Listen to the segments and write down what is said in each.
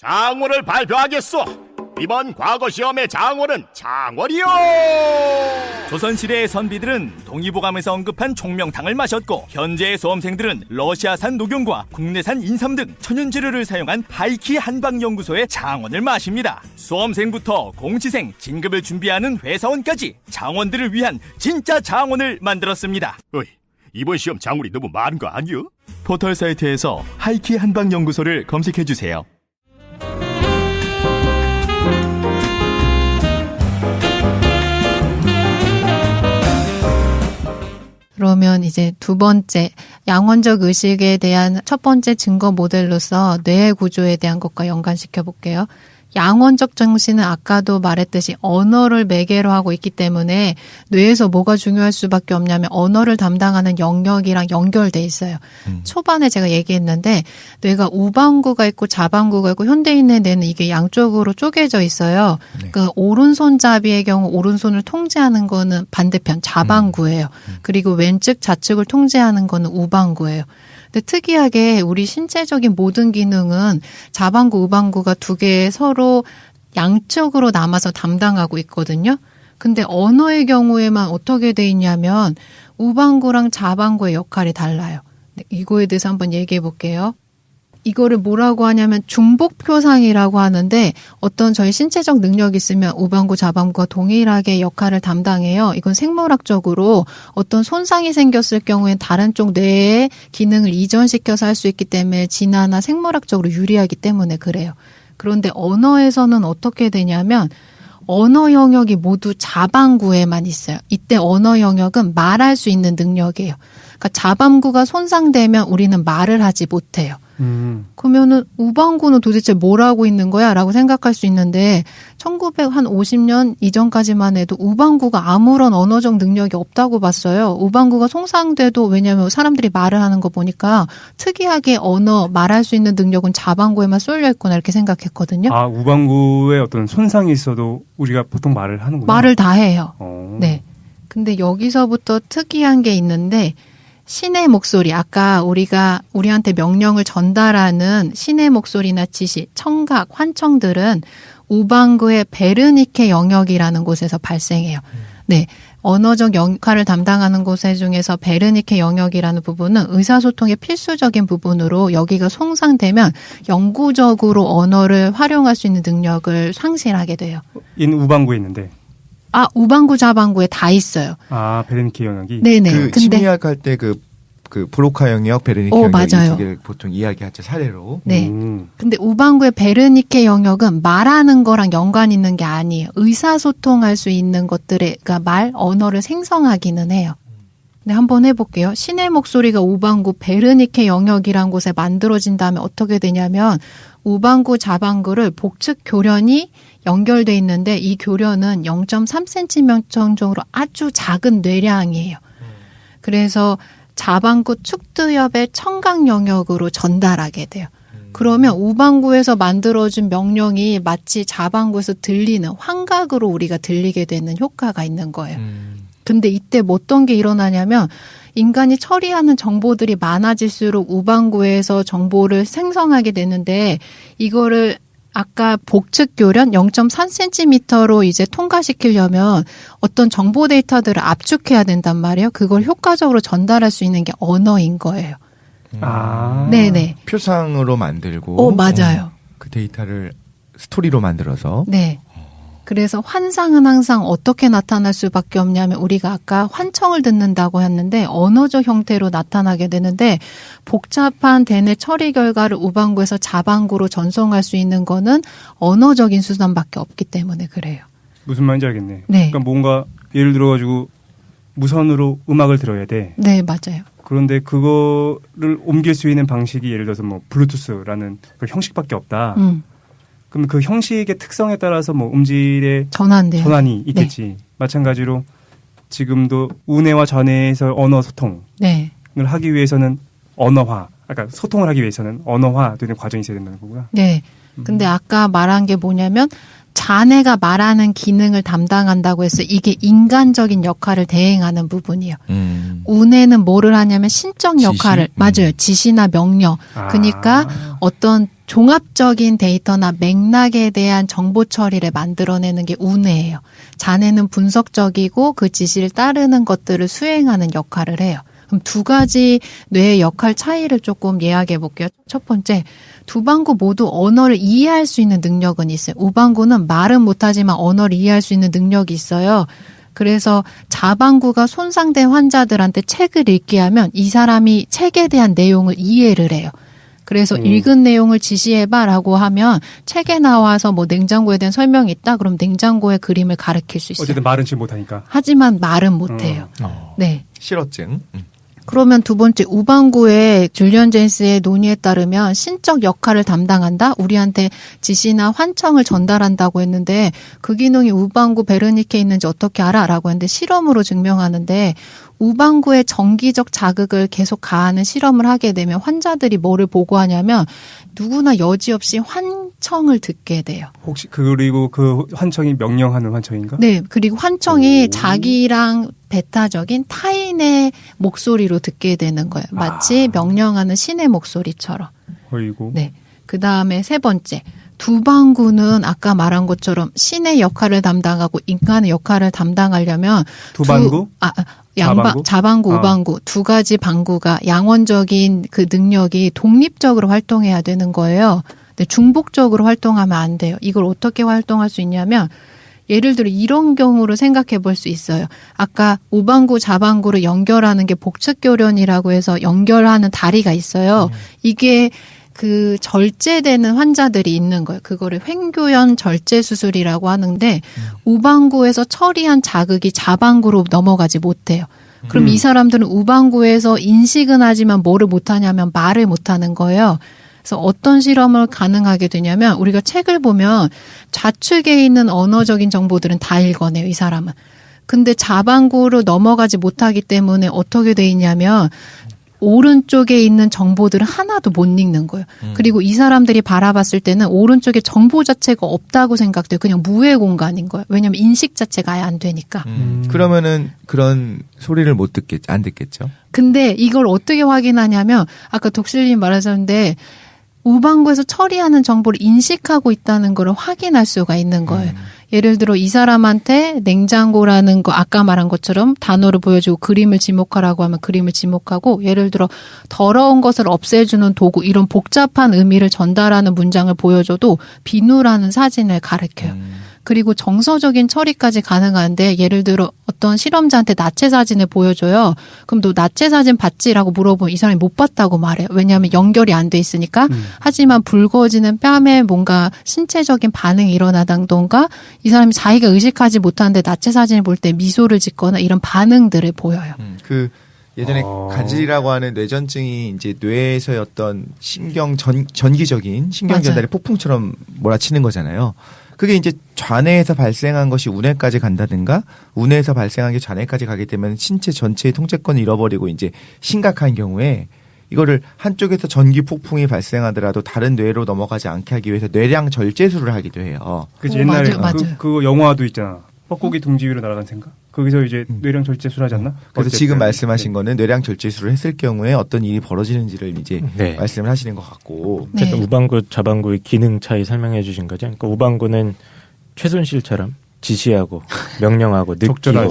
장원을 발표하겠소. 이번 과거시험의 장원은 장원이요. 조선시대의 선비들은 동의보감에서 언급한 총명탕을 마셨고, 현재의 수험생들은 러시아산 녹용과 국내산 인삼 등 천연재료를 사용한 하이키 한방연구소의 장원을 마십니다. 수험생부터 공시생, 진급을 준비하는 회사원까지 장원들을 위한 진짜 장원을 만들었습니다. 어이, 이번 시험 장원이 너무 많은 거 아니요? 포털 사이트에서 하이키 한방연구소를 검색해주세요. 그러면 이제 두 번째, 양원적 의식에 대한 첫 번째 증거 모델로서 뇌의 구조에 대한 것과 연관시켜 볼게요. 양원적 정신은 아까도 말했듯이 언어를 매개로 하고 있기 때문에 뇌에서 뭐가 중요할 수밖에 없냐면 언어를 담당하는 영역이랑 연결돼 있어요. 초반에 제가 얘기했는데 뇌가 우방구가 있고 자방구가 있고 현대인의 뇌는 이게 양쪽으로 쪼개져 있어요. 네. 그 오른손잡이의 경우 오른손을 통제하는 거는 반대편 자방구예요. 그리고 왼측 좌측을 통제하는 거는 우방구예요. 근데 특이하게 우리 신체적인 모든 기능은 자방구, 우방구가 두 개 서로 양쪽으로 남아서 담당하고 있거든요. 근데 언어의 경우에만 어떻게 돼 있냐면 우방구랑 자방구의 역할이 달라요. 이거에 대해서 한번 얘기해 볼게요. 이거를 뭐라고 하냐면 중복표상이라고 하는데 어떤 저희 신체적 능력이 있으면 우방구, 자방구가 동일하게 역할을 담당해요. 이건 생물학적으로 어떤 손상이 생겼을 경우엔 다른 쪽 뇌의 기능을 이전시켜서 할 수 있기 때문에 진화나 생물학적으로 유리하기 때문에 그래요. 그런데 언어에서는 어떻게 되냐면 언어 영역이 모두 자방구에만 있어요. 이때 언어 영역은 말할 수 있는 능력이에요. 그러니까 자방구가 손상되면 우리는 말을 하지 못해요. 그러면은 우방구는 도대체 뭘 하고 있는 거야? 라고 생각할 수 있는데 1950년 이전까지만 해도 우방구가 아무런 언어적 능력이 없다고 봤어요. 우방구가 손상돼도 왜냐하면 사람들이 말을 하는 거 보니까 특이하게 말할 수 있는 능력은 자방구에만 쏠려 있구나 이렇게 생각했거든요. 아, 우방구에 어떤 손상이 있어도 우리가 보통 말을 하는구나. 말을 다 해요. 네. 근데 여기서부터 특이한 게 있는데 신의 목소리, 아까 우리한테 명령을 전달하는 신의 목소리나 지시, 청각, 환청들은 우방구의 베르니케 영역이라는 곳에서 발생해요. 네. 언어적 역할을 담당하는 곳 중에서 베르니케 영역이라는 부분은 의사소통의 필수적인 부분으로 여기가 손상되면 영구적으로 언어를 활용할 수 있는 능력을 상실하게 돼요. 우방구에 있는데. 아, 우방구, 자방구에 다 있어요. 아, 베르니케 영역이? 네네. 근데 심리학 할 때 그 브로카 영역, 베르니케 영역 맞아요. 이 두 개를 보통 이야기하죠, 사례로. 네. 근데 우방구의 베르니케 영역은 말하는 거랑 연관 있는 게 아니에요. 의사소통할 수 있는 것들의, 그러니까 언어를 생성하기는 해요. 네, 한번 해볼게요. 신의 목소리가 우방구 베르니케 영역이란 곳에 만들어진 다음에 어떻게 되냐면 우방구, 자방구를 복측 교련이 연결돼 있는데 이 교련은 0.3cm 정도로 아주 작은 뇌량이에요. 그래서 자방구 축두엽의 청각 영역으로 전달하게 돼요. 그러면 우방구에서 만들어준 명령이 마치 자방구에서 들리는 환각으로 우리가 들리게 되는 효과가 있는 거예요. 근데 이때 어떤 게 일어나냐면 인간이 처리하는 정보들이 많아질수록 우방구에서 정보를 생성하게 되는데 이거를 아까 복측 교련 0.3cm로 이제 통과시키려면 어떤 정보 데이터들을 압축해야 된단 말이에요. 그걸 효과적으로 전달할 수 있는 게 언어인 거예요. 아. 네네. 표상으로 만들고. 맞아요. 그 데이터를 스토리로 만들어서. 네. 그래서 환상은 항상 어떻게 나타날 수밖에 없냐면 우리가 아까 환청을 듣는다고 했는데 언어적 형태로 나타나게 되는데 복잡한 대뇌 처리 결과를 우방구에서 자방구로 전송할 수 있는 거는 언어적인 수단밖에 없기 때문에 그래요. 무슨 말인지 알겠네. 네. 그러니까 뭔가 예를 들어가지고 무선으로 음악을 들어야 돼. 네, 맞아요. 그런데 그거를 옮길 수 있는 방식이 예를 들어서 뭐 블루투스라는 그 형식밖에 없다. 그럼 그 형식의 특성에 따라서 뭐 음질의 전환이 있겠지. 네. 마찬가지로 지금도 우뇌와 좌뇌에서 언어 소통을 하기 위해서는 언어화, 그러니까 소통을 하기 위해서는 언어화되는 과정이 있어야 된다는 거구나. 네. 근데 아까 말한 게 뭐냐면 자뇌가 말하는 기능을 담당한다고 해서 이게 인간적인 역할을 대행하는 부분이에요. 우뇌는 뭐를 하냐면 신적 역할을, 맞아요. 지시나 명령. 그러니까 어떤 종합적인 데이터나 맥락에 대한 정보 처리를 만들어내는 게 우뇌예요. 자뇌는 분석적이고 그 지시를 따르는 것들을 수행하는 역할을 해요. 그럼 두 가지 뇌의 역할 차이를 조금 이야기해 볼게요. 첫 번째, 두 방구 모두 언어를 이해할 수 있는 능력은 있어요. 우방구는 말은 못하지만 언어를 이해할 수 있는 능력이 있어요. 그래서 자방구가 손상된 환자들한테 책을 읽게 하면 이 사람이 책에 대한 내용을 이해를 해요. 그래서 읽은 내용을 지시해봐라고 하면 책에 나와서 뭐 냉장고에 대한 설명이 있다? 그럼 냉장고의 그림을 가르칠 수 있어요. 어쨌든 말은 지금 못하니까. 하지만 말은 못해요. 네. 실어증. 그러면 두 번째, 우방구의 줄리언 제임스의 논의에 따르면 신적 역할을 담당한다? 우리한테 지시나 환청을 전달한다고 했는데 그 기능이 우방구 베르니케에 있는지 어떻게 알아? 라고 했는데 실험으로 증명하는데 우방구의 정기적 자극을 계속 가하는 실험을 하게 되면 환자들이 뭐를 보고하냐면 누구나 여지없이 환청을 듣게 돼요. 혹시 그리고 그 환청이 명령하는 환청인가? 네. 그리고 환청이 자기랑 배타적인 타인의 목소리로 듣게 되는 거예요. 마치 명령하는 신의 목소리처럼. 어이고. 네. 그 다음에 세 번째. 두방구는 아까 말한 것처럼 신의 역할을 담당하고 인간의 역할을 담당하려면 두방구? 자방구, 우방구 두 가지 방구가 양원적인 그 능력이 독립적으로 활동해야 되는 거예요. 근데 중복적으로 활동하면 안 돼요. 이걸 어떻게 활동할 수 있냐면 예를 들어 이런 경우로 생각해 볼 수 있어요. 아까 우방구, 자방구를 연결하는 게 복측교련이라고 해서 연결하는 다리가 있어요. 이게 그 절제되는 환자들이 있는 거예요. 그거를 횡교연 절제 수술이라고 하는데 우방구에서 처리한 자극이 자방구로 넘어가지 못해요. 그럼 이 사람들은 우방구에서 인식은 하지만 뭐를 못하냐면 말을 못하는 거예요. 그래서 어떤 실험을 가능하게 되냐면 우리가 책을 보면 좌측에 있는 언어적인 정보들은 다 읽어내요. 이 사람은. 근데 자방구로 넘어가지 못하기 때문에 어떻게 돼 있냐면 오른쪽에 있는 정보들은 하나도 못 읽는 거예요. 그리고 이 사람들이 바라봤을 때는 오른쪽에 정보 자체가 없다고 생각돼요. 그냥 무의 공간인 거예요. 왜냐하면 인식 자체가 아예 안 되니까. 그러면은 그런 소리를 안 듣겠죠? 근데 이걸 어떻게 확인하냐면 아까 독실님 말하셨는데 우방구에서 처리하는 정보를 인식하고 있다는 걸 확인할 수가 있는 거예요. 예를 들어 이 사람한테 냉장고라는 거 아까 말한 것처럼 단어를 보여주고 그림을 지목하라고 하면 그림을 지목하고 예를 들어 더러운 것을 없애주는 도구 이런 복잡한 의미를 전달하는 문장을 보여줘도 비누라는 사진을 가르쳐요. 그리고 정서적인 처리까지 가능한데 예를 들어 어떤 실험자한테 나체 사진을 보여줘요. 그럼 너 나체 사진 봤지라고 물어보면 이 사람이 못 봤다고 말해요. 왜냐하면 연결이 안 돼 있으니까. 하지만 붉어지는 뺨에 뭔가 신체적인 반응이 일어나던가 이 사람이 자기가 의식하지 못하는데 나체 사진을 볼 때 미소를 짓거나 이런 반응들을 보여요. 예전에 간질이라고 하는 뇌전증이 이제 뇌에서의 어떤 전기적인 신경 전달이 폭풍처럼 몰아치는 거잖아요. 그게 이제 좌뇌에서 발생한 것이 우뇌까지 간다든가 우뇌에서 발생한 게 좌뇌까지 가게 되면 신체 전체의 통제권을 잃어버리고 이제 심각한 경우에 이거를 한쪽에서 전기 폭풍이 발생하더라도 다른 뇌로 넘어가지 않게 하기 위해서 뇌량 절제술을 하기도 해요. 그치 옛날에 그 영화도 있잖아. 뻐꾸기 둥지 위로 날아간 생각. 거기서 이제 뇌량 절제술 하지 않나? 그래서 지금 말씀하신 거는 뇌량 절제술을 했을 경우에 어떤 일이 벌어지는지를 이제 말씀을 하시는 것 같고. 어쨌든 우방구, 자방구의 기능 차이 설명해 주신 거죠. 그러니까 우방구는 최순실처럼 지시하고 명령하고 느끼고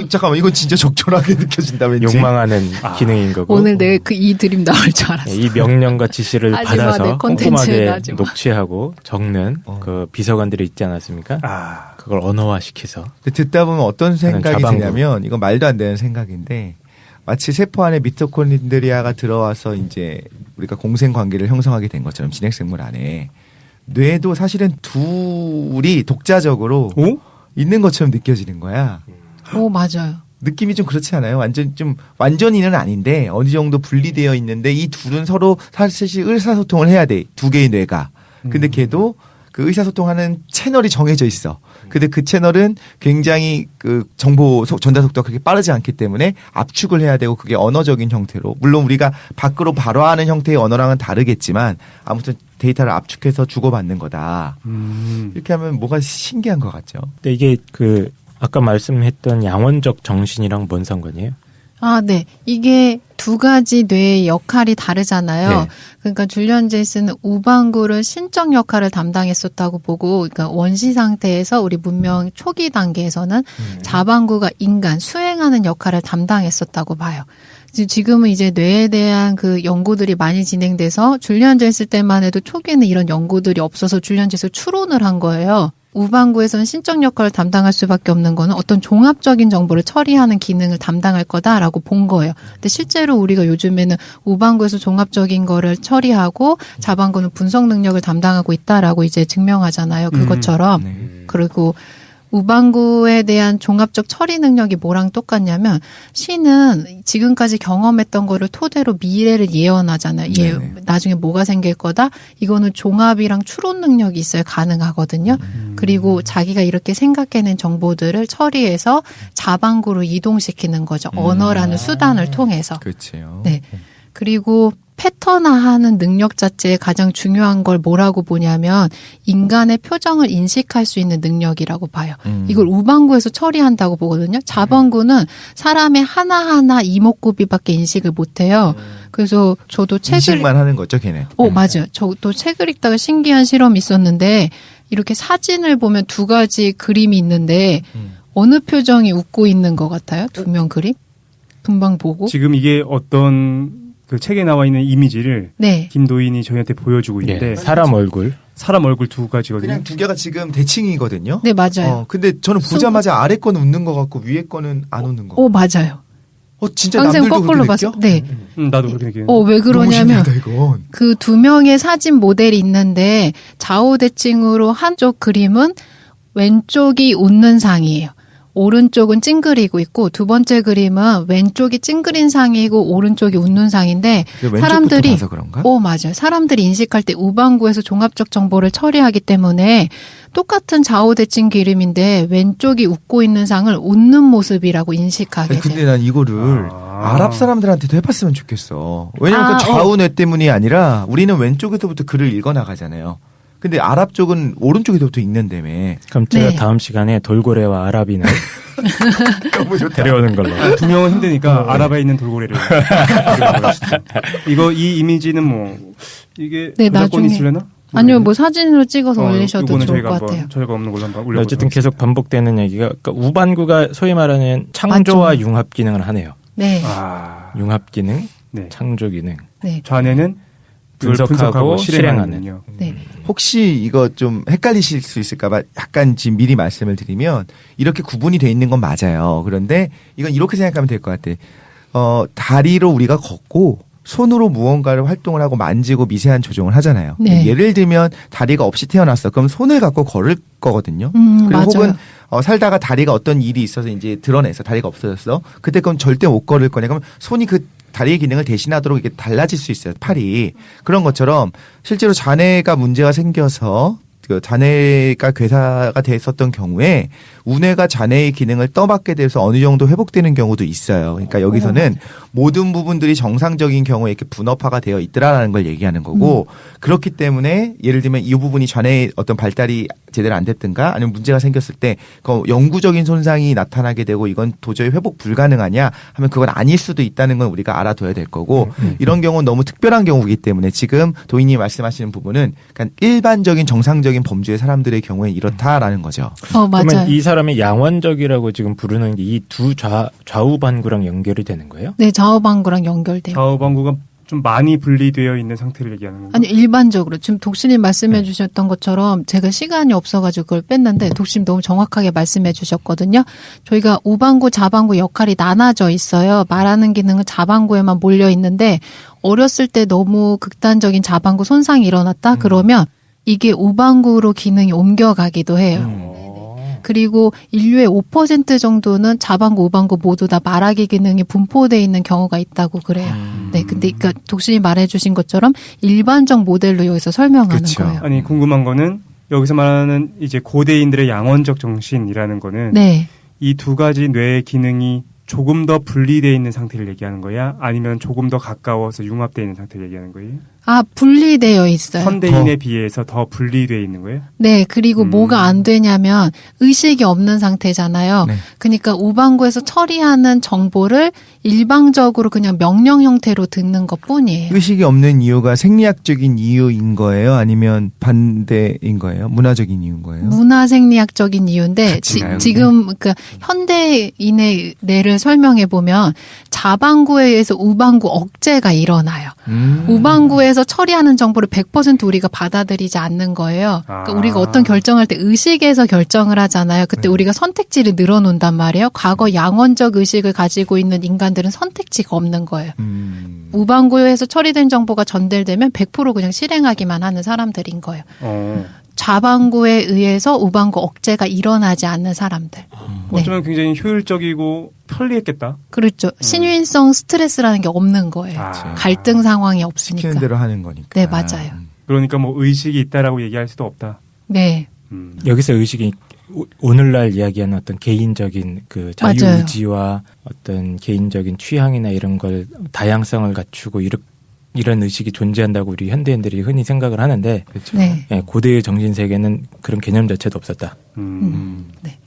잠깐만 이건 진짜 적절하게 느껴진다 왠지. 욕망하는 기능인 거고. 오늘 내 이 드림 나올 줄 알았어. 이 명령과 지시를 받아서 꼼꼼하게 녹취하고 적는 그 비서관들이 있지 않았습니까? 그걸 언어화시켜서. 듣다 보면 어떤 생각이 드냐면 이건 말도 안 되는 생각인데 마치 세포 안에 미토콘드리아가 들어와서 이제 우리가 공생 관계를 형성하게 된 것처럼 진핵생물 안에 뇌도 사실은 둘이 독자적으로 있는 것처럼 느껴지는 거야. 오, 맞아요. 느낌이 좀 그렇지 않아요? 완전히는 아닌데 어느 정도 분리되어 있는데 이 둘은 서로 사실 의사소통을 해야 돼. 두 개의 뇌가. 근데 걔도 그 의사소통하는 채널이 정해져 있어. 근데 그 채널은 굉장히 그 정보 전달 속도가 그렇게 빠르지 않기 때문에 압축을 해야 되고 그게 언어적인 형태로 물론 우리가 밖으로 발화하는 형태의 언어랑은 다르겠지만 아무튼 데이터를 압축해서 주고받는 거다. 이렇게 하면 뭐가 신기한 것 같죠. 근데 이게 그 아까 말씀했던 양원적 정신이랑 뭔 상관이에요? 네. 이게 두 가지 뇌의 역할이 다르잖아요. 네. 그러니까 줄리안 제이슨은 우방구를 신적 역할을 담당했었다고 보고, 그러니까 원시 상태에서 우리 문명 초기 단계에서는 자방구가 인간, 수행하는 역할을 담당했었다고 봐요. 지금은 이제 뇌에 대한 그 연구들이 많이 진행돼서 줄리안 제이슨 때만 해도 초기에는 이런 연구들이 없어서 줄리안 제이슨을 추론을 한 거예요. 우방구에서는 신적 역할을 담당할 수밖에 없는 거는 어떤 종합적인 정보를 처리하는 기능을 담당할 거다라고 본 거예요. 근데 실제로 우리가 요즘에는 우방구에서 종합적인 거를 처리하고 자방구는 분석 능력을 담당하고 있다라고 이제 증명하잖아요. 그것처럼. 그리고 우방구에 대한 종합적 처리 능력이 뭐랑 똑같냐면 신은 지금까지 경험했던 거를 토대로 미래를 예언하잖아요. 나중에 뭐가 생길 거다? 이거는 종합이랑 추론 능력이 있어야 가능하거든요. 그리고 자기가 이렇게 생각해낸 정보들을 처리해서 자방구로 이동시키는 거죠. 언어라는 수단을 통해서. 그렇죠. 네. 그리고 패턴화하는 능력 자체에 가장 중요한 걸 뭐라고 보냐면 인간의 표정을 인식할 수 있는 능력이라고 봐요. 이걸 우방구에서 처리한다고 보거든요. 자방구는 사람의 하나하나 이목구비밖에 인식을 못해요. 그래서 저도 책을 인식만 하는 거죠, 걔네. 맞아요. 저도 책을 읽다가 신기한 실험이 있었는데 이렇게 사진을 보면 두 가지 그림이 있는데 어느 표정이 웃고 있는 것 같아요? 두 명 그림? 금방 보고. 지금 이게 어떤 그 책에 나와 있는 이미지를 김도인이 저희한테 보여주고 있는데 사람 얼굴 두 가지거든요. 그냥 두 개가 지금 대칭이거든요. 네, 맞아요. 근데 저는 보자마자 아래 거는 웃는 것 같고 위에 거는 안 웃는 거. 맞아요. 진짜 남들도 거꾸로 그렇게 느껴? 네. 나도 그렇게 느끼는데. 왜 그러냐면 그 두 명의 사진 모델이 있는데 좌우 대칭으로 한쪽 그림은 왼쪽이 웃는 상이에요. 오른쪽은 찡그리고 있고 두 번째 그림은 왼쪽이 찡그린 상이고 오른쪽이 웃는 상인데 사람들이 봐서 그런가? 맞아요. 사람들이 인식할 때 우방구에서 종합적 정보를 처리하기 때문에 똑같은 좌우 대칭 그림인데 왼쪽이 웃고 있는 상을 웃는 모습이라고 인식하게 돼요. 근데 난 이거를 아랍 사람들한테도 해봤으면 좋겠어. 왜냐면 그 좌우 뇌 때문이 아니라 우리는 왼쪽에서부터 글을 읽어나가잖아요. 근데 아랍 쪽은 오른쪽에서부터 읽는다며. 그럼 제가 다음 시간에 돌고래와 아랍인을 데려오는 걸로. 두 명은 힘드니까 아랍에 있는 돌고래를. 이 이미지는 이게 나중에 있으려나? 아니요, 사진으로 찍어서 올리셔도 좋을 것 같아요. 저희가 없는 걸로 한번 올려보도록 어쨌든 계속 반복되는 얘기가 그러니까 우반구가 소위 말하는 창조와 융합 기능을 하네요. 네. 융합 기능, 창조 기능. 네. 좌뇌는 분석하고 실행하는. 네. 혹시 이거 좀 헷갈리실 수 있을까봐 약간 지금 미리 말씀을 드리면 이렇게 구분이 돼 있는 건 맞아요. 그런데 이건 이렇게 생각하면 될 것 같아. 다리로 우리가 걷고 손으로 무언가를 활동을 하고 만지고 미세한 조정을 하잖아요. 네. 예를 들면 다리가 없이 태어났어. 그럼 손을 갖고 걸을 거거든요. 그리고 맞아요. 혹은 살다가 다리가 어떤 일이 있어서 이제 드러내서 다리가 없어졌어. 그때 그럼 절대 못 걸을 거냐. 그럼 손이 그 다리의 기능을 대신하도록 이게 달라질 수 있어요. 팔이. 그런 것처럼 실제로 잔해가 문제가 생겨서 그 잔해가 괴사가 됐었던 경우에 우뇌가 잔해의 기능을 떠받게 돼서 어느 정도 회복되는 경우도 있어요. 그러니까 여기서는 모든 부분들이 정상적인 경우에 이렇게 분업화가 되어 있더라라는 걸 얘기하는 거고 그렇기 때문에 예를 들면 이 부분이 잔해의 어떤 발달이 제대로 안 됐든가 아니면 문제가 생겼을 때 그 영구적인 손상이 나타나게 되고 이건 도저히 회복 불가능하냐 하면 그건 아닐 수도 있다는 건 우리가 알아둬야 될 거고 이런 경우는 너무 특별한 경우이기 때문에 지금 도인이 말씀하시는 부분은 그러니까 일반적인 정상적인 범주의 사람들의 경우에 이렇다라는 거죠. 맞아요. 그러면 이 사람의 양원적이라고 지금 부르는 게 이 두 좌우반구랑 연결이 되는 거예요? 네, 좌우반구랑 연결돼요. 좌우반구가 좀 많이 분리되어 있는 상태를 얘기하는 건가요? 아니, 일반적으로. 지금 독신님 말씀해 주셨던 것처럼 제가 시간이 없어가지고 그걸 뺐는데 독신님 너무 정확하게 말씀해 주셨거든요. 저희가 우반구, 좌반구 역할이 나눠져 있어요. 말하는 기능은 좌반구에만 몰려 있는데 어렸을 때 너무 극단적인 좌반구 손상이 일어났다? 그러면 이게 우반구로 기능이 옮겨가기도 해요. 그리고 인류의 5% 정도는 좌반구, 우반구 모두 다 말하기 기능이 분포되어 있는 경우가 있다고 그래요. 네, 근데 그러니까 독신이 말해주신 것처럼 일반적 모델로 여기서 설명하는 그쵸. 거예요. 아니 궁금한 거는 여기서 말하는 이제 고대인들의 양원적 정신이라는 거는 이 두 가지 뇌의 기능이 조금 더 분리되어 있는 상태를 얘기하는 거야? 아니면 조금 더 가까워서 융합되어 있는 상태를 얘기하는 거예요? 분리되어 있어요. 현대인에 비해서 더 분리되어 있는 거예요? 네, 그리고 뭐가 안 되냐면 의식이 없는 상태잖아요. 네. 그러니까 우방구에서 처리하는 정보를 일방적으로 그냥 명령 형태로 듣는 것뿐이에요. 의식이 없는 이유가 생리학적인 이유인 거예요? 아니면 반대인 거예요? 문화적인 이유인 거예요? 문화생리학적인 이유인데 지금 그러니까 현대인의 뇌를 설명해 보면 자방구에 의해서 우방구 억제가 일어나요. 우방구에서 처리하는 정보를 100% 우리가 받아들이지 않는 거예요. 그러니까 우리가 어떤 결정할 때 의식에서 결정을 하잖아요. 그때 우리가 선택지를 늘어놓는단 말이에요. 과거 양원적 의식을 가지고 있는 인간들은 선택지가 없는 거예요. 우방구에서 처리된 정보가 전달되면 100% 그냥 실행하기만 하는 사람들인 거예요. 좌방구에 의해서 우방구 억제가 일어나지 않는 사람들. 어쩌면 굉장히 효율적이고 편리했겠다. 그렇죠. 신유인성 스트레스라는 게 없는 거예요. 갈등 상황이 없으니까. 시키는 대로 하는 거니까. 네, 맞아요. 그러니까 뭐 의식이 있다라고 얘기할 수도 없다. 네. 여기서 의식이 오늘날 이야기하는 어떤 개인적인 그 자유의지와 어떤 개인적인 취향이나 이런 걸 다양성을 갖추고 이런 의식이 존재한다고 우리 현대인들이 흔히 생각을 하는데 그렇죠. 네. 네, 고대의 정신세계는 그런 개념 자체도 없었다. 네.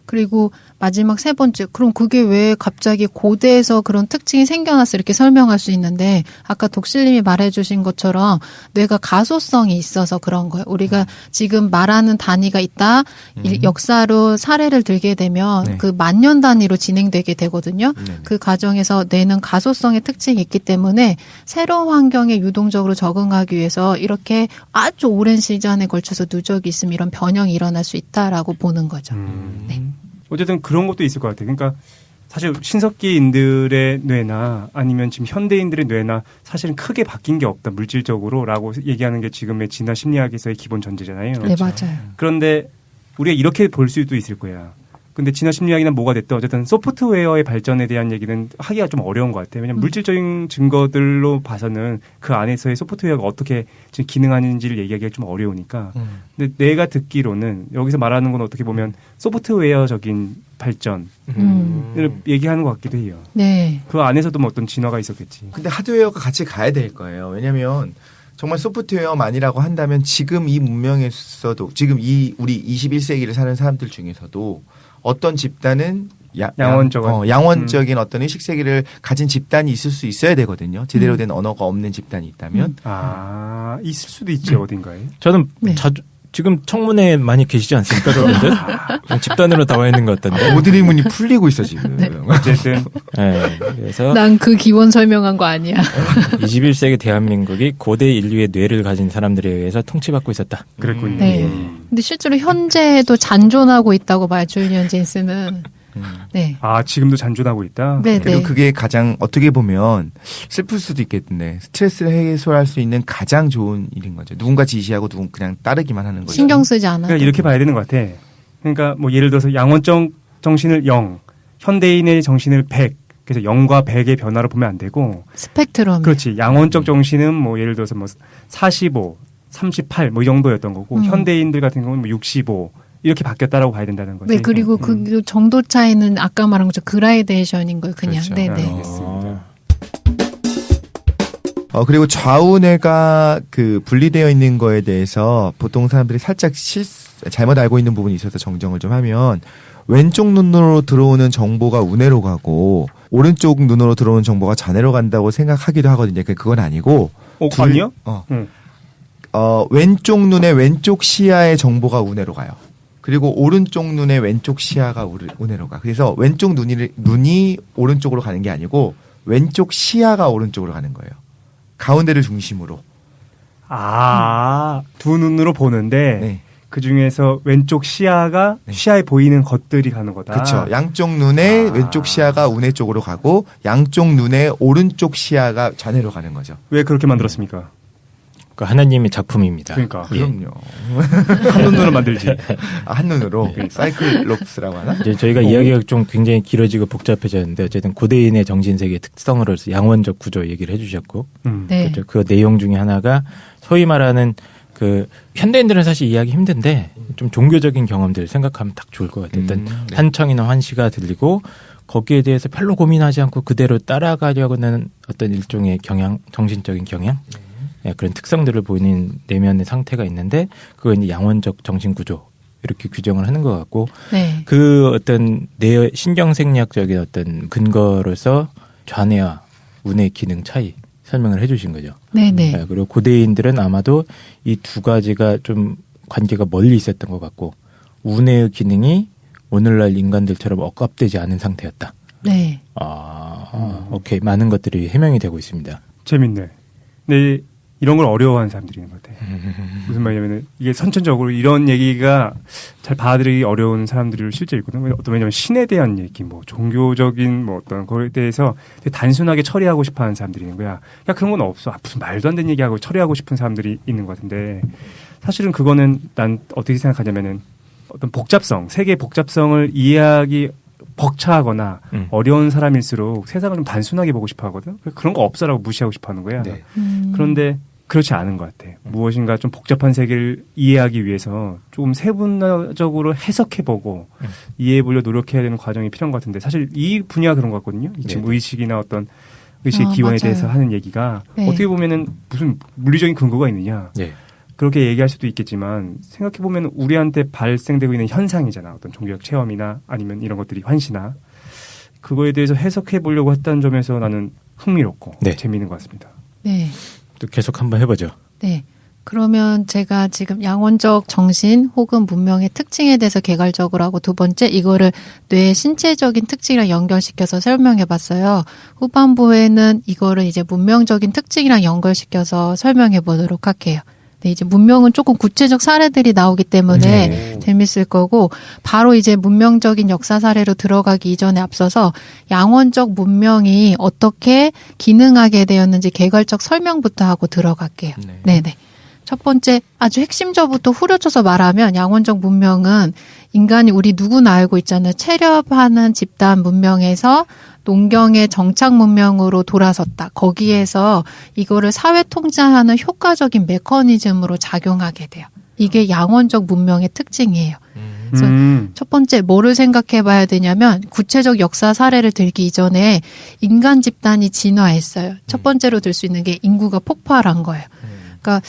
그리고 마지막 세 번째, 그럼 그게 왜 갑자기 고대에서 그런 특징이 생겨났어 이렇게 설명할 수 있는데 아까 독실님이 말해주신 것처럼 뇌가 가소성이 있어서 그런 거예요. 우리가 지금 말하는 단위가 있다. 역사로 사례를 들게 되면 그 만년 단위로 진행되게 되거든요. 그 과정에서 뇌는 가소성의 특징이 있기 때문에 새로운 환경에 유동적으로 적응하기 위해서 이렇게 아주 오랜 시간에 걸쳐서 누적이 있으면 이런 변형이 일어날 수 있다라고 보는 거죠. 네. 어쨌든 그런 것도 있을 것 같아요. 그러니까 사실 신석기인들의 뇌나 아니면 지금 현대인들의 뇌나 사실은 크게 바뀐 게 없다 물질적으로라고 얘기하는 게 지금의 진화 심리학에서의 기본 전제잖아요. 네, 맞아요. 그런데 우리가 이렇게 볼 수도 있을 거야. 근데 진화 심리학이나 뭐가 됐든 어쨌든 소프트웨어의 발전에 대한 얘기는 하기가 좀 어려운 것 같아요. 왜냐하면 물질적인 증거들로 봐서는 그 안에서의 소프트웨어가 어떻게 지금 기능하는지를 얘기하기가 좀 어려우니까. 근데 내가 듣기로는 여기서 말하는 건 어떻게 보면 소프트웨어적인 발전을 얘기하는 것 같기도 해요. 네. 그 안에서도 뭐 어떤 진화가 있었겠지. 근데 하드웨어가 같이 가야 될 거예요. 왜냐하면 정말 소프트웨어만이라고 한다면 지금 이 문명에서도 지금 이 우리 21세기를 사는 사람들 중에서도 어떤 집단은 양원적인 어떤 의식 세계를 가진 집단이 있을 수 있어야 되거든요. 제대로 된 언어가 없는 집단이 있다면. 있을 수도 있죠. 어딘가에. 저는 지금 청문회에 많이 계시지 않습니까, 여러분들? 집단으로 나와 있는 것 같던데. 오드리 문이 풀리고 있어 지금. 어쨌든. 네, 그래서 난 그 기원 설명한 거 아니야. 21세기 대한민국이 고대 인류의 뇌를 가진 사람들에 의해서 통치받고 있었다. 그랬군요. 네. 근데 실제로 현재도 잔존하고 있다고 봐요, 줄리언 제인스는. 네. 지금도 잔존하고 있다? 네, 그리고 그게 가장 어떻게 보면 슬플 수도 있겠는데 스트레스를 해소할 수 있는 가장 좋은 일인 거죠. 누군가 지시하고 누군 그냥 따르기만 하는 거죠. 신경 쓰지 않아. 그러니까 이렇게 봐야 되는 것 같아. 그러니까 뭐 예를 들어서 양원적 정신을 0, 현대인의 정신을 100. 그래서 0과 100의 변화로 보면 안 되고 스펙트럼. 그렇지. 양원적 정신은 뭐 예를 들어서 뭐 45, 38 뭐 이 정도였던 거고 현대인들 같은 경우는 뭐 65 이렇게 바뀌었다라고 봐야 된다는 거지. 네, 그리고 그 정도 차이는 아까 말한 것처럼 그라데이션인 거예요, 그냥. 그렇죠. 네. 알겠습니다. 그리고 좌우뇌가 그 분리되어 있는 거에 대해서 보통 사람들이 살짝 잘못 알고 있는 부분이 있어서 정정을 좀 하면 왼쪽 눈으로 들어오는 정보가 우뇌로 가고 오른쪽 눈으로 들어오는 정보가 좌뇌로 간다고 생각하기도 하거든요. 그건 아니고. 아니요? 왼쪽 눈의 왼쪽 시야의 정보가 우뇌로 가요. 그리고 오른쪽 눈의 왼쪽 시야가 우뇌로 가. 그래서 왼쪽 눈이 오른쪽으로 가는 게 아니고 왼쪽 시야가 오른쪽으로 가는 거예요. 가운데를 중심으로. 두 눈으로 보는데 그 중에서 왼쪽 시야가 시야에 보이는 것들이 가는 거다. 그렇죠. 양쪽 눈의 왼쪽 시야가 우뇌 쪽으로 가고 양쪽 눈의 오른쪽 시야가 좌뇌로 가는 거죠. 왜 그렇게 만들었습니까? 하나님의 작품입니다. 그러니까. 그럼요. 한 눈으로 만들지. 한 눈으로. 사이클롭스라고 하나? 이제 저희가 이야기가 좀 굉장히 길어지고 복잡해졌는데 어쨌든 고대인의 정신세계의 특성으로 양원적 구조 얘기를 해주셨고 네. 그렇죠. 그 내용 중에 하나가 소위 말하는 그 현대인들은 사실 이해하기 힘든데 좀 종교적인 경험들 생각하면 딱 좋을 것 같아요. 일단 한청이나 환시가 들리고 거기에 대해서 별로 고민하지 않고 그대로 따라가려고 하는 어떤 일종의 경향, 정신적인 경향. 그런 특성들을 보이는 내면의 상태가 있는데 그거 이제 양원적 정신 구조 이렇게 규정을 하는 것 같고 네. 그 어떤 내 신경생리학적인 어떤 근거로서 좌뇌와 우뇌 기능 차이 설명을 해주신 거죠. 네네. 네, 그리고 고대인들은 아마도 이 두 가지가 좀 관계가 멀리 있었던 것 같고 우뇌의 기능이 오늘날 인간들처럼 억압되지 않은 상태였다. 네. 오케이. 많은 것들이 해명이 되고 있습니다. 재밌네. 네, 이런 걸 어려워하는 사람들이 있는 것 같아요. 무슨 말이냐면은 이게 선천적으로 이런 얘기가 잘 받아들이기 어려운 사람들이 실제 있거든요. 왜냐면 신에 대한 얘기, 뭐 종교적인 뭐 어떤 거에 대해서 되게 단순하게 처리하고 싶어하는 사람들이 있는 거야. 야 그런 건 없어. 무슨 말도 안 되는 얘기하고 처리하고 싶은 사람들이 있는 것 같은데 사실은 그거는 난 어떻게 생각하냐면은 어떤 복잡성, 세계의 복잡성을 이해하기 벅차하거나 어려운 사람일수록 세상을 좀 단순하게 보고 싶어 하거든. 그런 거 없어라고 무시하고 싶어 하는 거야. 네. 그런데 그렇지 않은 것 같아. 무엇인가 좀 복잡한 세계를 이해하기 위해서 조금 세분화적으로 해석해보고 이해해보려 노력해야 되는 과정이 필요한 것 같은데 사실 이 분야가 그런 것 같거든요. 지금 의식이나 어떤 의식의 기원에 맞아요. 대해서 하는 얘기가 네. 어떻게 보면은 무슨 물리적인 근거가 있느냐. 네. 그렇게 얘기할 수도 있겠지만 생각해보면 우리한테 발생되고 있는 현상이잖아. 어떤 종교적 체험이나 아니면 이런 것들이 환시나 그거에 대해서 해석해보려고 했다는 점에서 나는 흥미롭고 네. 재미있는 것 같습니다. 네. 또 계속 한번 해보죠. 네. 그러면 제가 지금 양원적 정신 혹은 문명의 특징에 대해서 개괄적으로 하고 두 번째 이거를 뇌의 신체적인 특징이랑 연결시켜서 설명해 봤어요. 후반부에는 이거를 이제 문명적인 특징이랑 연결시켜서 설명해 보도록 할게요. 네, 이제 문명은 조금 구체적 사례들이 나오기 때문에 재밌을 거고 바로 이제 문명적인 역사 사례로 들어가기 이전에 앞서서 양원적 문명이 어떻게 기능하게 되었는지 개괄적 설명부터 하고 들어갈게요. 네네. 첫 번째 아주 핵심적부터 후려쳐서 말하면 양원적 문명은 인간이 우리 누구나 알고 있잖아요. 체렵하는 집단 문명에서 농경의 정착 문명으로 돌아섰다. 거기에서 이거를 사회 통제하는 효과적인 메커니즘으로 작용하게 돼요. 이게 양원적 문명의 특징이에요. 그래서 첫 번째 뭐를 생각해 봐야 되냐면 구체적 역사 사례를 들기 이전에 인간 집단이 진화했어요. 첫 번째로 들 수 있는 게 인구가 폭발한 거예요. 그러니까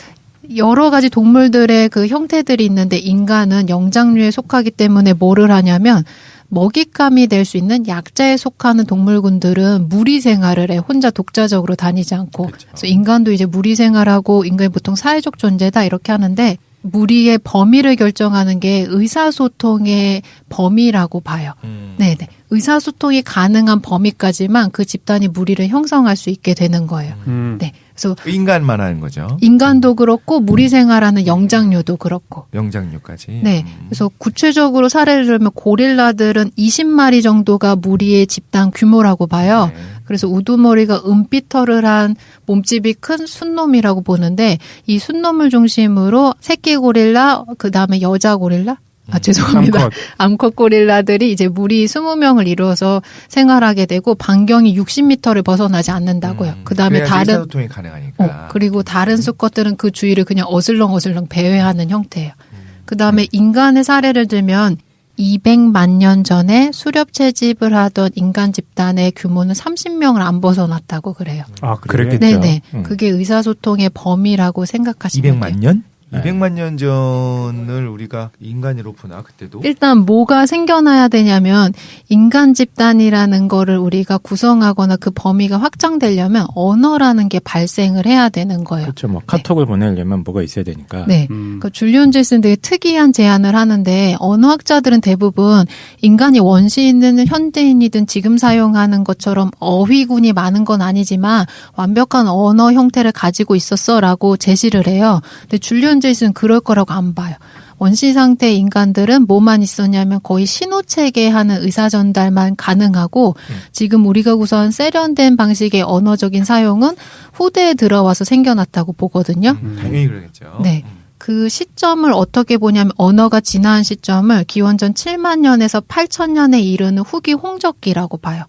여러 가지 동물들의 그 형태들이 있는데 인간은 영장류에 속하기 때문에 뭐를 하냐면 먹잇감이 될 수 있는 약자에 속하는 동물군들은 무리 생활을 해. 혼자 독자적으로 다니지 않고. 그렇죠. 그래서 인간도 이제 무리 생활하고 인간이 보통 사회적 존재다 이렇게 하는데 무리의 범위를 결정하는 게 의사소통의 범위라고 봐요. 네네. 의사소통이 가능한 범위까지만 그 집단이 무리를 형성할 수 있게 되는 거예요. 네. 그래서 인간만 하는 거죠. 인간도 그렇고 무리 생활하는 영장류도 그렇고. 영장류까지. 네. 그래서 구체적으로 사례를 들면 고릴라들은 20마리 정도가 무리의 집단 규모라고 봐요. 네. 그래서 우두머리가 은빛털을 한 몸집이 큰 순놈이라고 보는데 이 순놈을 중심으로 새끼 고릴라 그다음에 여자 고릴라 죄송합니다. 암컷 고릴라들이 이제 무리 20명을 이루어서 생활하게 되고 반경이 60m를 벗어나지 않는다고요. 그다음에 다른 의사소통이 가능하니까. 그리고 다른 수컷들은 그 주위를 그냥 어슬렁어슬렁 배회하는 형태예요. 그다음에 인간의 사례를 들면 200만 년 전에 수렵 채집을 하던 인간 집단의 규모는 30명을 안 벗어났다고 그래요. 아, 그랬겠죠. 네네. 그게 의사소통의 범위라고 생각하시면 200만 년? 200만 년 전을 우리가 인간으로 보나 그때도? 일단 뭐가 생겨나야 되냐면 인간 집단이라는 거를 우리가 구성하거나 그 범위가 확장되려면 언어라는 게 발생을 해야 되는 거예요. 그렇죠. 뭐 카톡을 보내려면 뭐가 있어야 되니까. 네. 그러니까 줄리온 제이슨 되게 특이한 제안을 하는데 언어학자들은 대부분 인간이 원시인이든 현대인이든 지금 사용하는 것처럼 어휘군이 많은 건 아니지만 완벽한 언어 형태를 가지고 있었어라고 제시를 해요. 근데 줄리온 제이슨은 그럴 거라고 안 봐요. 원시 상태 인간들은 뭐만 있었냐면 거의 신호체계 하는 의사 전달만 가능하고 지금 우리가 구사한 세련된 방식의 언어적인 사용은 후대에 들어와서 생겨났다고 보거든요. 당연히 그러겠죠. 네. 그 시점을 어떻게 보냐면 언어가 진화한 시점을 기원전 7만 년에서 8천 년에 이르는 후기 홍적기라고 봐요.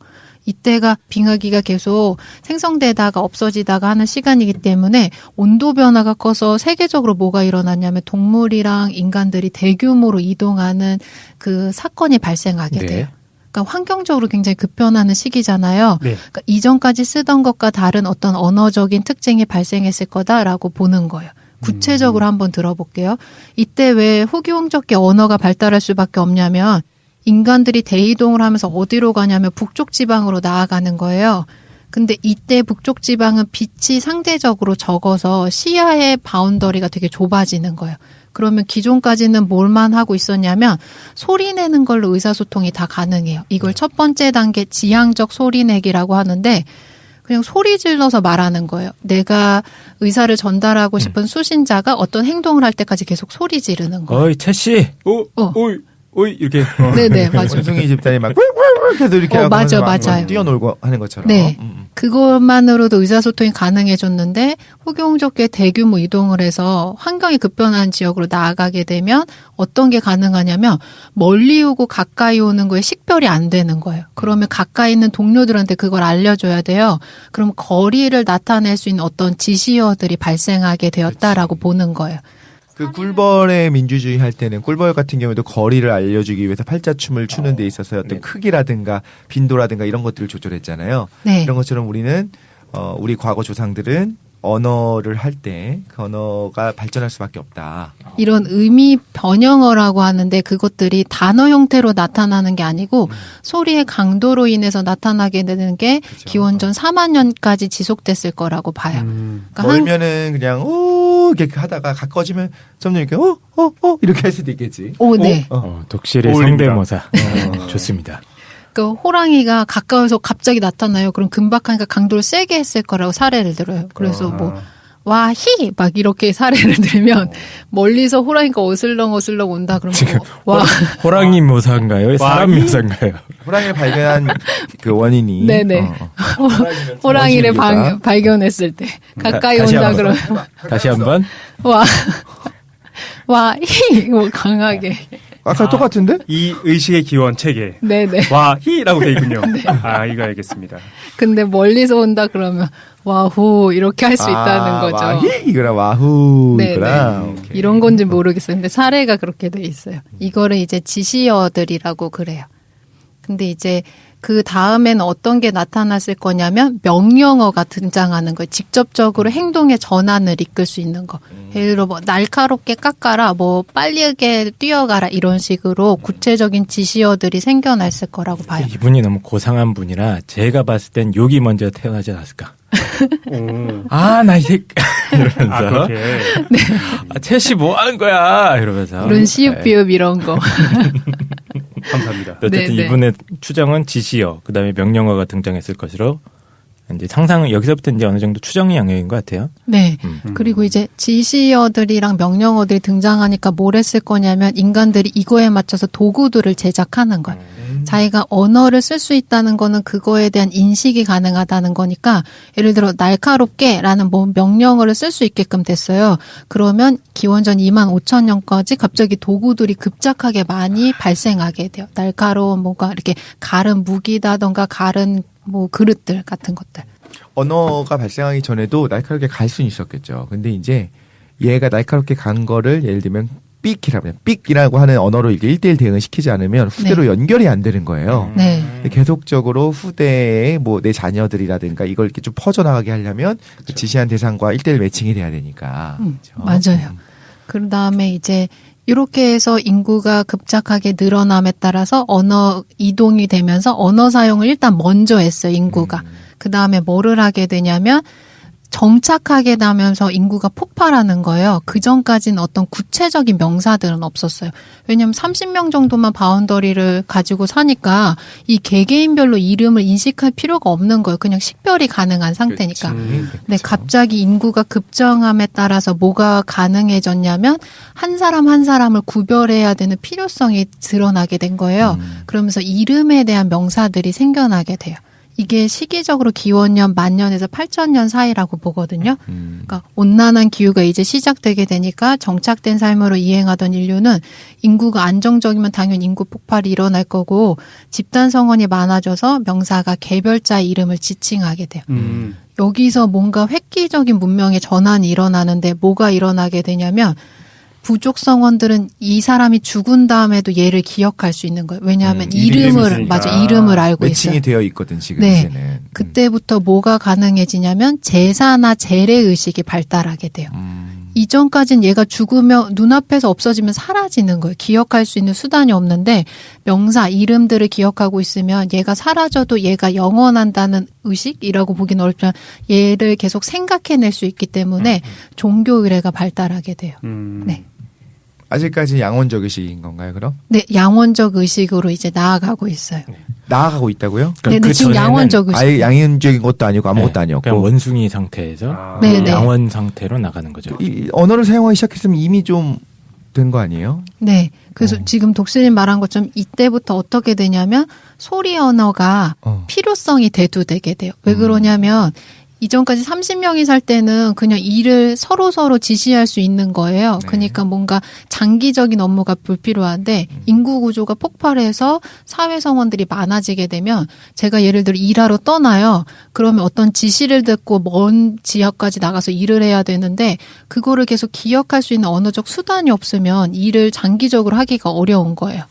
이때가 빙하기가 계속 생성되다가 없어지다가 하는 시간이기 때문에 온도 변화가 커서 세계적으로 뭐가 일어났냐면 동물이랑 인간들이 대규모로 이동하는 그 사건이 발생하게 돼요. 그러니까 환경적으로 굉장히 급변하는 시기잖아요. 네. 그러니까 이전까지 쓰던 것과 다른 어떤 언어적인 특징이 발생했을 거다라고 보는 거예요. 구체적으로 한번 들어볼게요. 이때 왜 후기홍적계 언어가 발달할 수밖에 없냐면 인간들이 대이동을 하면서 어디로 가냐면 북쪽 지방으로 나아가는 거예요. 근데 이때 북쪽 지방은 빛이 상대적으로 적어서 시야의 바운더리가 되게 좁아지는 거예요. 그러면 기존까지는 뭘만 하고 있었냐면 소리 내는 걸로 의사소통이 다 가능해요. 이걸 첫 번째 단계 지향적 소리내기라고 하는데 그냥 소리 질러서 말하는 거예요. 내가 의사를 전달하고 싶은 수신자가 어떤 행동을 할 때까지 계속 소리 지르는 거예요. 어이, 채씨! 오이 이렇게. 네네, 맞아요. 원숭이 집단이 막 꿀꿀 해서 이렇게 하고 맞아요. 뛰어놀고 하는 것처럼. 네. 그것만으로도 의사소통이 가능해졌는데 후기홍적계 대규모 이동을 해서 환경이 급변한 지역으로 나아가게 되면 어떤 게 가능하냐면 멀리 오고 가까이 오는 거에 식별이 안 되는 거예요. 그러면 가까이 있는 동료들한테 그걸 알려줘야 돼요. 그럼 거리를 나타낼 수 있는 어떤 지시어들이 발생하게 되었다라고 보는 거예요. 그 꿀벌의 민주주의 할 때는 꿀벌 같은 경우에도 거리를 알려주기 위해서 팔자춤을 추는 데 있어서 어떤 크기라든가 빈도라든가 이런 것들을 조절했잖아요. 네. 이런 것처럼 우리는 우리 과거 조상들은 언어를 할 때 그 언어가 발전할 수밖에 없다. 이런 의미 변형어라고 하는데 그것들이 단어 형태로 나타나는 게 아니고 소리의 강도로 인해서 나타나게 되는 게 그렇죠. 기원전 4만 년까지 지속됐을 거라고 봐요. 그러니까 멀면은 그냥 오 이렇게 하다가 가까워지면 점점 이렇게 이렇게 할 수도 있겠지. 오, 네. 독실의 어울립니다. 성대모사. 좋습니다. 그 호랑이가 가까워서 갑자기 나타나요. 그럼 금박하니까 강도를 세게 했을 거라고 사례를 들어요. 그래서 뭐 와히 막 이렇게 사례를 들면 멀리서 호랑이가 어슬렁어슬렁 온다 그러면 와 호랑이 묘사인가요? 사람 묘사인가요? 호랑이를 발견한 그 원인이. 네네. 호랑이를 발견했을 때 가까이 온다 그러면 다시 한번. 와히 뭐 강하게. 아까 똑같은데? 이 의식의 기원 체계. 네네. 와히라고 돼 있군요. 아, 이거 알겠습니다. 근데 멀리서 온다 그러면 와후 이렇게 할 수 있다는 거죠. 와히 이거랑 와후 이거랑. 이런 건지 모르겠어요. 근데 사례가 그렇게 돼 있어요. 이거를 이제 지시어들이라고 그래요. 근데 이제 그 다음에는 어떤 게 나타났을 거냐면 명령어가 등장하는 거예요. 직접적으로 행동의 전환을 이끌 수 있는 거. 예를 들어 뭐 날카롭게 깎아라, 뭐 빠르게 뛰어가라 이런 식으로 구체적인 지시어들이 생겨났을 거라고 봐요. 이분이 너무 고상한 분이라 제가 봤을 땐 욕이 먼저 태어나지 않았을까. 나 이 새끼 이러면서 그렇게. 네. 채씨 뭐 하는 거야 이러면서 이런 시읍비읍 이런 거. 감사합니다. 어쨌든 네네. 이분의 추정은 지시어 그다음에 명령어가 등장했을 것으로 이제 상상은 여기서부터 이제 어느 정도 추정의 영역인 것 같아요. 네. 그리고 이제 지시어들이랑 명령어들이 등장하니까 뭘 했을 거냐면 인간들이 이거에 맞춰서 도구들을 제작하는 거예요. 자기가 언어를 쓸 수 있다는 거는 그거에 대한 인식이 가능하다는 거니까 예를 들어 날카롭게라는 뭐 명령어를 쓸 수 있게끔 됐어요. 그러면 기원전 25,000년까지 갑자기 도구들이 급작하게 많이 발생하게 돼요. 날카로운 뭐가 이렇게 가른 무기다던가 가른 뭐 그릇들 같은 것들. 언어가 발생하기 전에도 날카롭게 갈 수는 있었겠죠. 근데 이제 얘가 날카롭게 간 거를 예를 들면 삑이라고 하는 언어로 이렇게 1대1 대응을 시키지 않으면 후대로 연결이 안 되는 거예요. 네. 계속적으로 후대에 뭐 내 자녀들이라든가 이걸 이렇게 좀 퍼져나가게 하려면 그 지시한 대상과 1대1 매칭이 돼야 되니까. 그렇죠? 맞아요. 그 다음에 이제 이렇게 해서 인구가 급작하게 늘어남에 따라서 언어 이동이 되면서 언어 사용을 일단 먼저 했어요, 인구가. 그 다음에 뭐를 하게 되냐면 정착하게 되면서 인구가 폭발하는 거예요. 그 전까지는 어떤 구체적인 명사들은 없었어요. 왜냐하면 30명 정도만 바운더리를 가지고 사니까 이 개개인별로 이름을 인식할 필요가 없는 거예요. 그냥 식별이 가능한 상태니까. 근데 갑자기 인구가 급증함에 따라서 뭐가 가능해졌냐면 한 사람 한 사람을 구별해야 되는 필요성이 드러나게 된 거예요. 그러면서 이름에 대한 명사들이 생겨나게 돼요. 이게 시기적으로 기원년 10,000년에서 8,000년 사이라고 보거든요. 그러니까 온난한 기후가 이제 시작되게 되니까 정착된 삶으로 이행하던 인류는 인구가 안정적이면 당연히 인구 폭발이 일어날 거고 집단 성원이 많아져서 명사가 개별자의 이름을 지칭하게 돼요. 여기서 뭔가 획기적인 문명의 전환이 일어나는데 뭐가 일어나게 되냐면 부족 성원들은 이 사람이 죽은 다음에도 얘를 기억할 수 있는 거예요. 왜냐하면 이름을 알고 매칭이 있어요. 되어 있거든 지금 네. 이제는. 그때부터 뭐가 가능해지냐면 제사나 제례 의식이 발달하게 돼요. 이전까지는 얘가 죽으면 눈앞에서 없어지면 사라지는 거예요. 기억할 수 있는 수단이 없는데 명사, 이름들을 기억하고 있으면 얘가 사라져도 얘가 영원한다는 의식이라고 보기는 어렵지만 얘를 계속 생각해낼 수 있기 때문에 종교 의례가 발달하게 돼요. 네. 아직까지 양원적 의식인 건가요, 그럼? 네, 양원적 의식으로 이제 나아가고 있어요. 나아가고 있다고요? 네, 그 지금 양원적 의식. 아예 양원적인 것도 아니고 아무것도 아니었고. 그냥 원숭이 상태에서 양원 상태로 나가는 거죠. 이 언어를 사용하기 시작했으면 이미 좀 된 거 아니에요? 네. 그래서 지금 독실님 말한 것처럼 이때부터 어떻게 되냐면 소리 언어가 필요성이 대두되게 돼요. 왜 그러냐면 이전까지 30명이 살 때는 그냥 일을 서로 지시할 수 있는 거예요. 네. 그러니까 뭔가 장기적인 업무가 불필요한데 인구 구조가 폭발해서 사회 성원들이 많아지게 되면 제가 예를 들어 일하러 떠나요. 그러면 어떤 지시를 듣고 먼 지역까지 나가서 일을 해야 되는데 그거를 계속 기억할 수 있는 언어적 수단이 없으면 일을 장기적으로 하기가 어려운 거예요.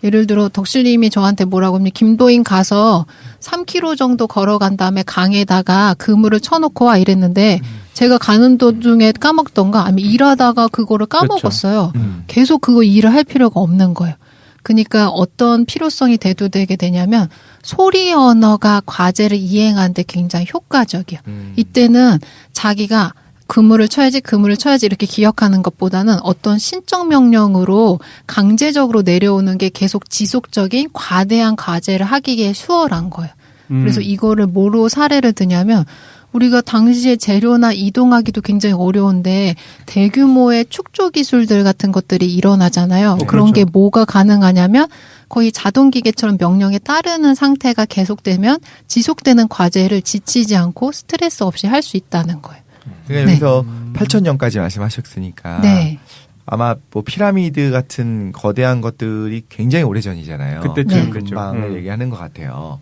예를 들어 덕실님이 저한테 뭐라고 하면 김도인 가서 3km 정도 걸어간 다음에 강에다가 그물을 쳐놓고 와 이랬는데 제가 가는 도중에 까먹던가 아니면 일하다가 그거를 까먹었어요. 그렇죠. 계속 그거 일을 할 필요가 없는 거예요. 그러니까 어떤 필요성이 대두되게 되냐면 소리 언어가 과제를 이행하는데 굉장히 효과적이에요. 이때는 자기가 그물을 쳐야지 이렇게 기억하는 것보다는 어떤 신적 명령으로 강제적으로 내려오는 게 계속 지속적인 과대한 과제를 하기에 수월한 거예요. 그래서 이거를 뭐로 사례를 드냐면 우리가 당시에 재료나 이동하기도 굉장히 어려운데 대규모의 축조 기술들 같은 것들이 일어나잖아요. 그런 게 뭐가 가능하냐면 거의 자동기계처럼 명령에 따르는 상태가 계속되면 지속되는 과제를 지치지 않고 스트레스 없이 할 수 있다는 거예요. 그러니까 여기서 8,000년까지 말씀하셨으니까 네. 아마 뭐 피라미드 같은 거대한 것들이 굉장히 오래전이잖아요. 그때쯤 금방을 얘기하는 것 같아요.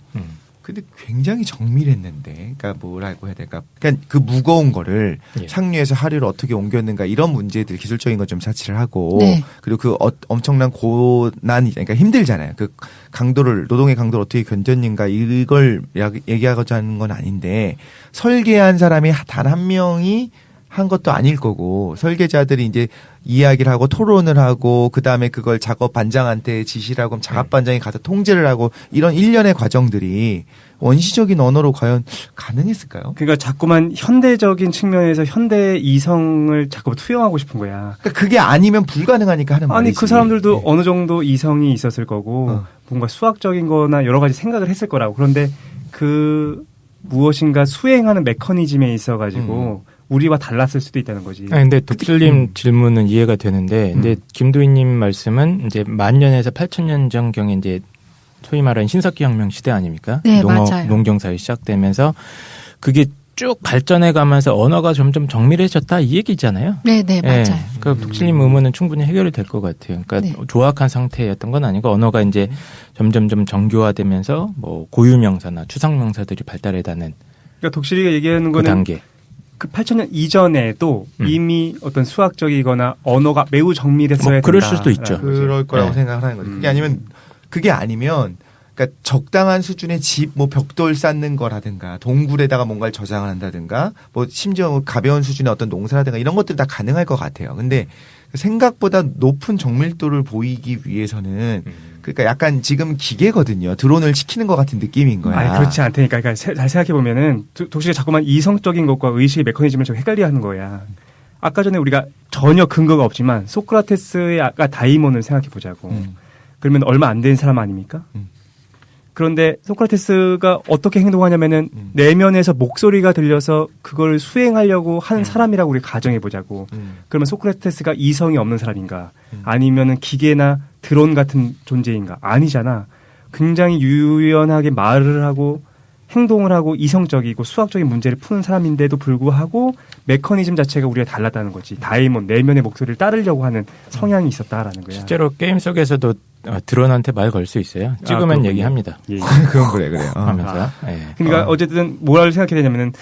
근데 굉장히 정밀했는데, 그러니까 뭐라고 해야 될까? 그러니까 그 무거운 거를 상류에서 하류로 어떻게 옮겼는가 이런 문제들 기술적인 것 좀 사치를 하고, 그리고 그 엄청난 고난이 그러니까 힘들잖아요. 그 강도를 노동의 강도를 어떻게 견뎠는가 이걸 얘기하고자 하는 건 아닌데 설계한 사람이 단 한 명이 한 것도 아닐 거고 설계자들이 이제 이야기를 하고 토론을 하고 그다음에 그걸 작업 반장한테 지시를 하고 작업 반장이 가서 통제를 하고 이런 일련의 과정들이 원시적인 언어로 과연 가능했을까요? 그러니까 자꾸만 현대적인 측면에서 현대 이성을 자꾸 투영하고 싶은 거야. 그러니까 그게 아니면 불가능하니까 하는 말이지. 아니 그 사람들도 어느 정도 이성이 있었을 거고 뭔가 수학적인 거나 여러 가지 생각을 했을 거라고. 그런데 그 무엇인가 수행하는 메커니즘에 있어가지고 우리와 달랐을 수도 있다는 거지. 근데 독실님 질문은 이해가 되는데, 이제 김도희님 말씀은 이제 10,000년에서 8,000년 전경에 이제 소위 말하는 신석기혁명 시대 아닙니까? 네, 맞아요. 농경사회 시작되면서 그게 쭉 발전해 가면서 언어가 점점 정밀해졌다 이 얘기잖아요. 네, 맞아요. 그러니까 독실님 의문은 충분히 해결이 될 것 같아요. 그러니까 조악한 상태였던 건 아니고 언어가 이제 점점 정교화되면서 뭐 고유명사나 추상명사들이 발달해가는. 그러니까 독실이가 얘기하는 그 거는 단계. 그 8,000년 이전에도 이미 어떤 수학적이거나 언어가 매우 정밀했어야 된다. 그럴 수도 있죠. 그럴 거라고 생각을 하는 거죠. 그게 아니면 그러니까 적당한 수준의 집, 뭐 벽돌 쌓는 거라든가 동굴에다가 뭔가를 저장을 한다든가 뭐 심지어 가벼운 수준의 어떤 농사라든가 이런 것들이 다 가능할 것 같아요. 근데 생각보다 높은 정밀도를 보이기 위해서는 그러니까 약간 지금 기계거든요. 드론을 시키는 것 같은 느낌인 거야. 아니, 그렇지 않다니까. 그러니까 잘 생각해 보면은 독실이가 자꾸만 이성적인 것과 의식의 메커니즘을 좀 헷갈려 하는 거야. 아까 전에 우리가 전혀 근거가 없지만 소크라테스의 아까 다이몬을 생각해 보자고. 그러면 얼마 안 된 사람 아닙니까? 그런데 소크라테스가 어떻게 행동하냐면은 내면에서 목소리가 들려서 그걸 수행하려고 한 사람이라고 우리 가정해 보자고. 그러면 소크라테스가 이성이 없는 사람인가? 아니면은 기계나 드론 같은 존재인가? 아니잖아. 굉장히 유연하게 말을 하고 행동을 하고 이성적이고 수학적인 문제를 푸는 사람인데도 불구하고 메커니즘 자체가 우리가 달랐다는 거지. 다이몬 내면의 목소리를 따르려고 하는 성향이 있었다라는 거야. 실제로 게임 속에서도 드론한테 말 걸 수 있어요. 찍으면 얘기합니다. 그건 그래요. 하면서. 그러니까 어쨌든 뭐라고 생각해야 되냐면은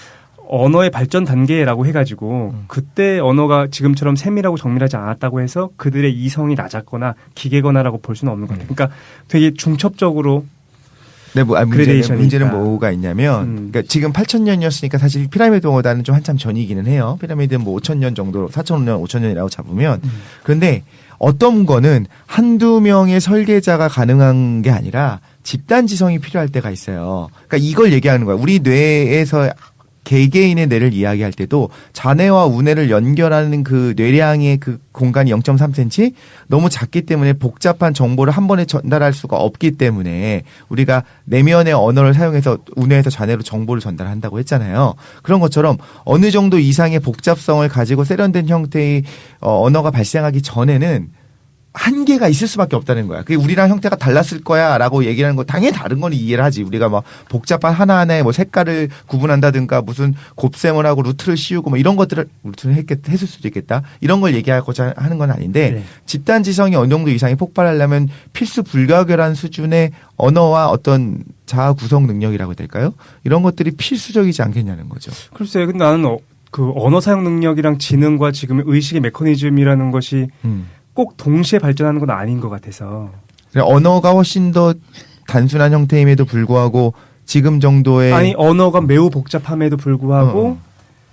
언어의 발전 단계라고 해가지고 그때 언어가 지금처럼 세밀하고 정밀하지 않았다고 해서 그들의 이성이 낮았거나 기계거나라고 볼 수는 없는 것 같아요. 그러니까 되게 중첩적으로 네, 문제는 뭐가 있냐면, 그러니까 지금 8,000년이었으니까 사실 피라미드보다는 좀 한참 전이기는 해요. 피라미드는 뭐 5,000년 정도, 4,000년, 5,000년이라고 잡으면. 그런데 어떤 거는 한두 명의 설계자가 가능한 게 아니라 집단 지성이 필요할 때가 있어요. 그러니까 이걸 얘기하는 거야. 우리 뇌에서 개개인의 뇌를 이야기할 때도 자뇌와 우뇌를 연결하는 그 뇌량의 그 공간이 0.3cm 너무 작기 때문에 복잡한 정보를 한 번에 전달할 수가 없기 때문에 우리가 내면의 언어를 사용해서 우뇌에서 자뇌로 정보를 전달한다고 했잖아요. 그런 것처럼 어느 정도 이상의 복잡성을 가지고 세련된 형태의 언어가 발생하기 전에는 한계가 있을 수밖에 없다는 거야. 그게 우리랑 형태가 달랐을 거야라고 얘기하는 거 당연히 다른 건 이해를 하지. 우리가 뭐 복잡한 하나하나의 뭐 색깔을 구분한다든가 무슨 곱셈을 하고 루트를 씌우고 뭐 이런 것들을 루트는 했을 수도 있겠다. 이런 걸 얘기하고자 하는 건 아닌데 네. 집단 지성이 어느 정도 이상이 폭발하려면 필수 불가결한 수준의 언어와 어떤 자아 구성 능력이라고 해야 될까요? 이런 것들이 필수적이지 않겠냐는 거죠. 글쎄요. 근데 나는 그 언어 사용 능력이랑 지능과 지금의 의식의 메커니즘이라는 것이 꼭 동시에 발전하는 건 아닌 것 같아서. 언어가 훨씬 더 단순한 형태임에도 불구하고 지금 정도의 아니 언어가 매우 복잡함에도 불구하고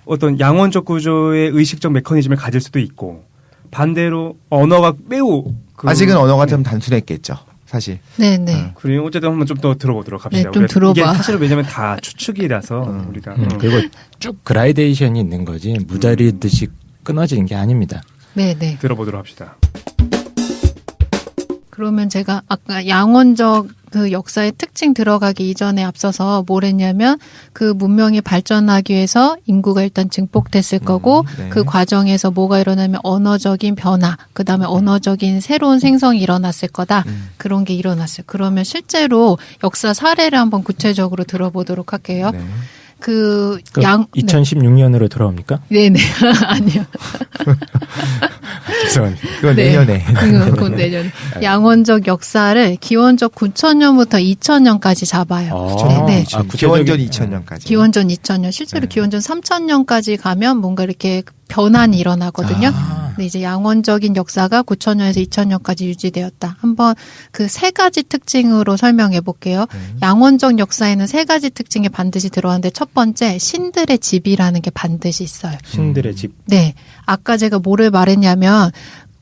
어떤 양원적 구조의 의식적 메커니즘을 가질 수도 있고 반대로 언어가 매우 아직은 언어가 좀 단순했겠죠. 사실. 네네. 그리고 어쨌든 한번 좀 더 들어보도록 합시다. 네, 좀 들어봐. 이게 사실 왜냐면 다 추측이라서 우리가 그리고 쭉 그라데이션이 있는 거지 무자리듯이 끊어지는 게 아닙니다. 네네. 들어보도록 합시다. 그러면 제가 아까 양원적 그 역사의 특징 들어가기 이전에 앞서서 뭘 했냐면 그 문명이 발전하기 위해서 인구가 일단 증폭됐을 거고 네. 그 과정에서 뭐가 일어나면 언어적인 변화, 그다음에 언어적인 새로운 생성이 일어났을 거다. 그런 게 일어났어요. 그러면 실제로 역사 사례를 한번 구체적으로 들어보도록 할게요. 네. 2016년으로 돌아옵니까? 네네. 아니요. 죄송합니다. 그건 네. 내년에. 그건 내년에. 양원적 역사를 기원적 9,000년부터 2,000년까지 잡아요. 네. 기원전 2,000년까지. 기원전 2,000년. 실제로 기원전 3,000년까지 가면 뭔가 이렇게 변환이 일어나거든요. 근데 이제 양원적인 역사가 9,000년에서 2,000년까지 유지되었다. 한번 그 세 가지 특징으로 설명해 볼게요. 양원적 역사에는 세 가지 특징이 반드시 들어가는데 첫 번째 신들의 집이라는 게 반드시 있어요. 신들의 집. 네. 아까 제가 뭐를 말했냐면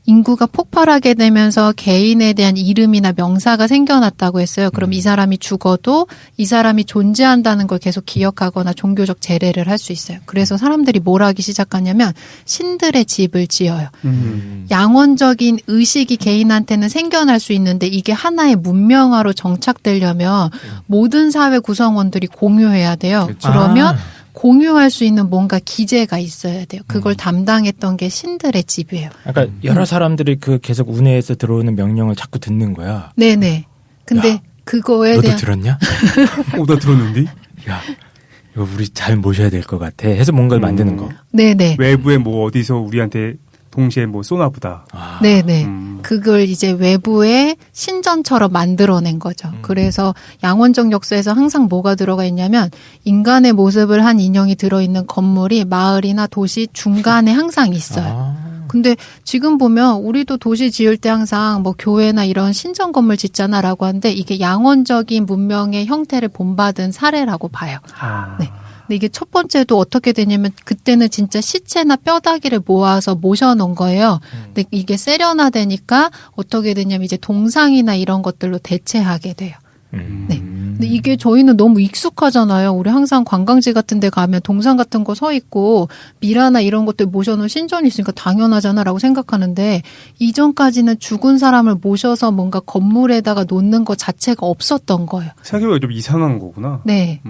인구가 폭발하게 되면서 개인에 대한 이름이나 명사가 생겨났다고 했어요. 그럼 이 사람이 죽어도 이 사람이 존재한다는 걸 계속 기억하거나 종교적 제례를 할 수 있어요. 그래서 사람들이 뭘 하기 시작하냐면 신들의 집을 지어요. 양원적인 의식이 개인한테는 생겨날 수 있는데 이게 하나의 문명화로 정착되려면 모든 사회 구성원들이 공유해야 돼요. 그러면 공유할 수 있는 뭔가 기제가 있어야 돼요. 그걸 담당했던 게 신들의 집이에요. 그러니까 여러 사람들이 그 계속 운해에서 들어오는 명령을 자꾸 듣는 거야. 네네. 근데 야, 그거에 너도 대한 들었냐? 나 들었는데? 야, 이거 우리 잘 모셔야 될 것 같아. 해서 뭔가를 만드는 거. 네네. 외부에 뭐 어디서 우리한테 동시에 뭐 쏘나보다. 네네. 그걸 이제 외부의 신전처럼 만들어낸 거죠. 그래서 양원적 역사에서 항상 뭐가 들어가 있냐면 인간의 모습을 한 인형이 들어있는 건물이 마을이나 도시 중간에 항상 있어요. 근데 지금 보면 우리도 도시 지을 때 항상 뭐 교회나 이런 신전 건물 짓잖아라고 하는데 이게 양원적인 문명의 형태를 본받은 사례라고 봐요. 네. 근데 이게 첫 번째도 어떻게 되냐면 그때는 진짜 시체나 뼈다귀를 모아서 모셔놓은 거예요. 근데 이게 세련화되니까 어떻게 되냐면 이제 동상이나 이런 것들로 대체하게 돼요. 네. 근데 이게 저희는 너무 익숙하잖아요. 우리 항상 관광지 같은 데 가면 동상 같은 거 서 있고 미라나 이런 것들 모셔놓은 신전이 있으니까 당연하잖아라고 생각하는데 이전까지는 죽은 사람을 모셔서 뭔가 건물에다가 놓는 것 자체가 없었던 거예요. 생각해보니까 좀 이상한 거구나. 네.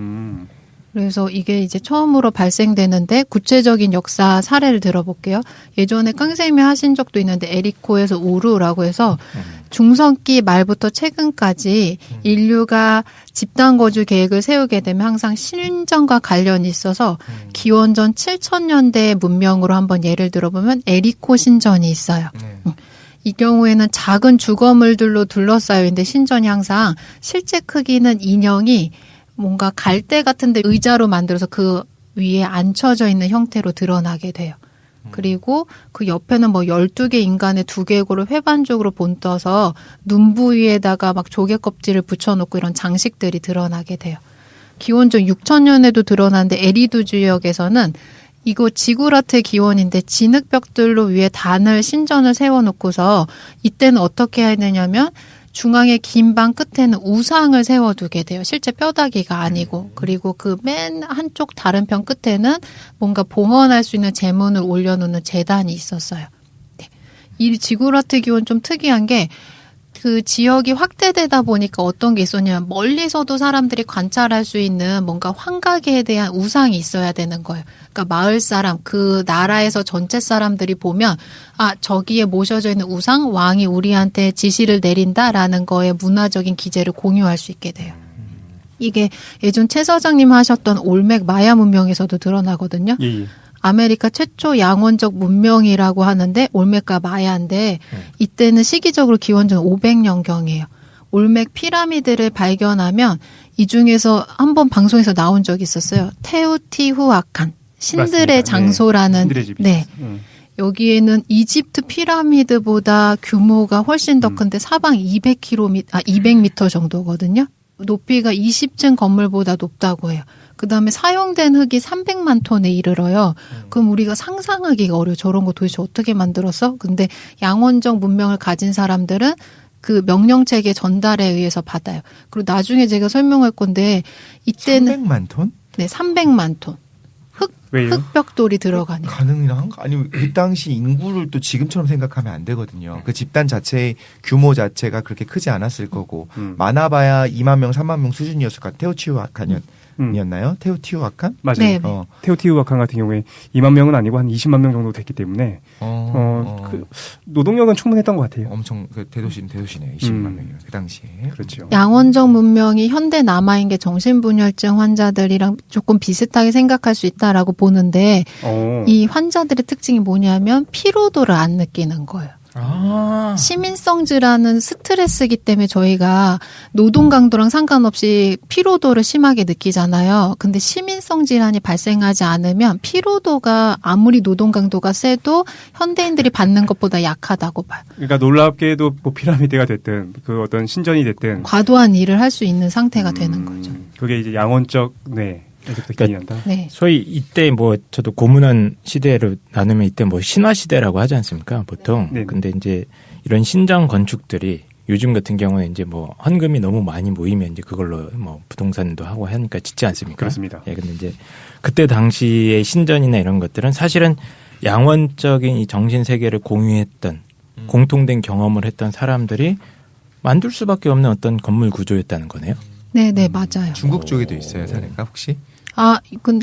그래서 이게 이제 처음으로 발생되는데 구체적인 역사 사례를 들어볼게요. 예전에 깡쌤이 하신 적도 있는데 에리코에서 우루라고 해서 중성기 말부터 최근까지 인류가 집단 거주 계획을 세우게 되면 항상 신전과 관련이 있어서 기원전 7,000년대 문명으로 한번 예를 들어보면 에리코 신전이 있어요. 이 경우에는 작은 주거물들로 둘러싸여 있는데 신전이 항상 실제 크기는 인형이 뭔가 갈대 같은 데 의자로 만들어서 그 위에 앉혀져 있는 형태로 드러나게 돼요. 그리고 그 옆에는 뭐 12개 인간의 두개골을 회반적으로 본떠서 눈 부위에다가 막 조개 껍질을 붙여놓고 이런 장식들이 드러나게 돼요. 기원전 6,000년에도 드러났는데 에리두 지역에서는 이거 지구라트의 기원인데 진흙벽들로 위에 단을 신전을 세워놓고서 이때는 어떻게 해야 되냐면 중앙에 긴 방 끝에는 우상을 세워두게 돼요. 실제 뼈다귀가 아니고. 그리고 그 맨 한쪽 다른 편 끝에는 뭔가 봉헌할 수 있는 제문을 올려놓는 제단이 있었어요. 네. 이 지구라트 기원 좀 특이한 게 그 지역이 확대되다 보니까 어떤 게 있었냐면 멀리서도 사람들이 관찰할 수 있는 뭔가 환각에 대한 우상이 있어야 되는 거예요. 그러니까 마을 사람, 그 나라에서 전체 사람들이 보면 아 저기에 모셔져 있는 우상, 왕이 우리한테 지시를 내린다라는 거에 문화적인 기제를 공유할 수 있게 돼요. 이게 예전 최 사장님 하셨던 올맥 마야 문명에서도 드러나거든요. 예. 아메리카 최초 양원적 문명이라고 하는데 올맥과 마야인데 이때는 시기적으로 기원전 500년경이에요. 올맥 피라미드를 발견하면 이 중에서 한번 방송에서 나온 적이 있었어요. 테오티후아칸 신들의 맞습니다. 장소라는 신들의 집이 네. 여기에는 이집트 피라미드보다 규모가 훨씬 더 큰데 사방 200m 정도거든요. 높이가 20층 건물보다 높다고 해요. 그다음에 사용된 흙이 300만 톤에 이르러요. 그럼 우리가 상상하기가 어려워. 저런 거 도대체 어떻게 만들었어? 근데 양원적 문명을 가진 사람들은 그 명령체계 전달에 의해서 받아요. 그리고 나중에 제가 설명할 건데 이때는 300만 톤? 네, 300만 톤. 왜요? 흑벽돌이 들어가니까. 가능한 거? 아니 그 당시 인구를 또 지금처럼 생각하면 안 되거든요. 그 집단 자체의 규모 자체가 그렇게 크지 않았을 거고 많아봐야 2만 명, 3만 명 수준이었을 것 같아요. 테오티후아칸이었나요? 테오티후아칸? 맞아요. 네. 테오티후아칸 같은 경우에 2만 명은 아니고 한 20만 명 정도 됐기 때문에 그 노동력은 충분했던 것 같아요. 엄청 그 대도시네 20만 명이면 그 당시에. 그렇죠. 양원적 문명이 현대 남아인 게 정신분열증 환자들이랑 조금 비슷하게 생각할 수 있다라고 보는데 이 환자들의 특징이 뭐냐면 피로도를 안 느끼는 거예요. 시민성질하는 스트레스이기 때문에 저희가 노동 강도랑 상관없이 피로도를 심하게 느끼잖아요. 근데 시민성 질환이 발생하지 않으면 피로도가 아무리 노동 강도가 세도 현대인들이 받는 것보다 약하다고 봐요. 그러니까 놀랍게도 뭐 피라미드가 됐든 그 어떤 신전이 됐든 과도한 일을 할 수 있는 상태가 되는 거죠. 그게 이제 양원적 그러니까 네. 소위 이때 뭐 저도 고문원 시대로 나누면 이때 뭐 신화 시대라고 하지 않습니까? 보통. 네. 근데 이제 이런 신전 건축들이 요즘 같은 경우에 이제 뭐 헌금이 너무 많이 모이면 이제 그걸로 뭐 부동산도 하고 하니까 짓지 않습니까? 그렇습니다. 예, 근데 이제 그때 당시의 신전이나 이런 것들은 사실은 양원적인 이 정신 세계를 공유했던 공통된 경험을 했던 사람들이 만들 수밖에 없는 어떤 건물 구조였다는 거네요. 네, 맞아요. 중국 쪽에도 있어요, 사례가 혹시? 이건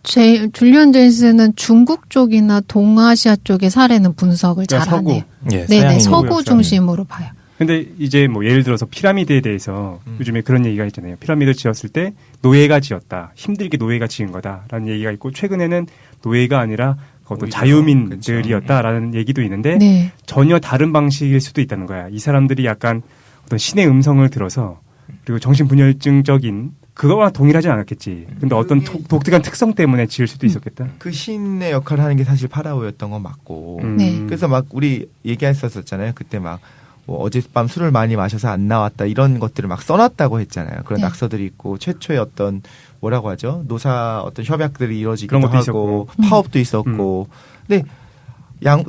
줄리언 제임스는 중국 쪽이나 동아시아 쪽의 사례는 분석을 잘하네요. 예, 네네, 서구 중심으로 봐요. 근데 이제 뭐 예를 들어서 피라미드에 대해서 요즘에 그런 얘기가 있잖아요. 피라미드 지었을 때 노예가 지었다. 힘들게 노예가 지은 거다라는 얘기가 있고 최근에는 노예가 아니라 어떤 자유민들이었다라는 얘기도 있는데 네. 전혀 다른 방식일 수도 있다는 거야. 이 사람들이 약간 어떤 신의 음성을 들어서 그리고 정신분열증적인 그거와 동일하진 않았겠지. 근데 어떤 독특한 특성 때문에 지을 수도 있었겠다. 그 신의 역할을 하는 게 사실 파라오였던 건 맞고. 네. 그래서 막 우리 얘기했었잖아요. 그때 막 뭐 어젯밤 술을 많이 마셔서 안 나왔다 이런 것들을 막 써놨다고 했잖아요. 그런 네. 낙서들이 있고 최초의 어떤 뭐라고 하죠? 노사 어떤 협약들이 이루어지기도 그런 것도 하고 파업도 있었고. 근데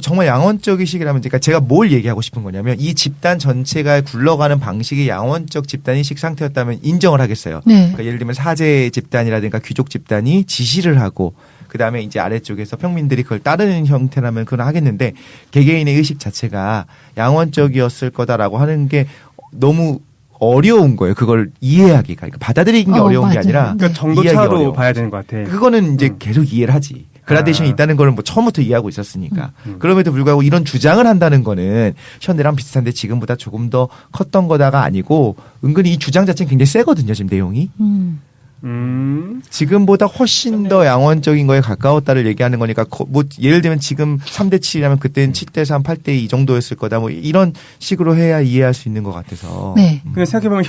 정말 양원적이시기라면, 그러니까 제가 뭘 얘기하고 싶은 거냐면 이 집단 전체가 굴러가는 방식이 양원적 집단이식 상태였다면 인정을 하겠어요. 네. 그러니까 예를 들면 사제 집단이라든가 귀족 집단이 지시를 하고 그 다음에 이제 아래쪽에서 평민들이 그걸 따르는 형태라면 그건 하겠는데 개개인의 의식 자체가 양원적이었을 거다라고 하는 게 너무 어려운 거예요. 그걸 이해하기가. 그러니까 받아들이는 게 어려운 맞아요. 게 아니라 그러니까 정도차로 봐야 되는 것 같아. 그거는 이제 계속 이해를 하지. 그라데이션이 있다는 거는 뭐 처음부터 이해하고 있었으니까. 그럼에도 불구하고 이런 주장을 한다는 거는 현대랑 비슷한데 지금보다 조금 더 컸던 거다가 아니고 은근히 이 주장 자체는 굉장히 세거든요. 지금 내용이. 지금보다 훨씬 더 양원적인 거에 가까웠다를 얘기하는 거니까 뭐 예를 들면 지금 3대 7이라면 그때는 7대 3, 8대 2 정도였을 거다. 뭐 이런 식으로 해야 이해할 수 있는 것 같아서. 네. 근데 생각해보면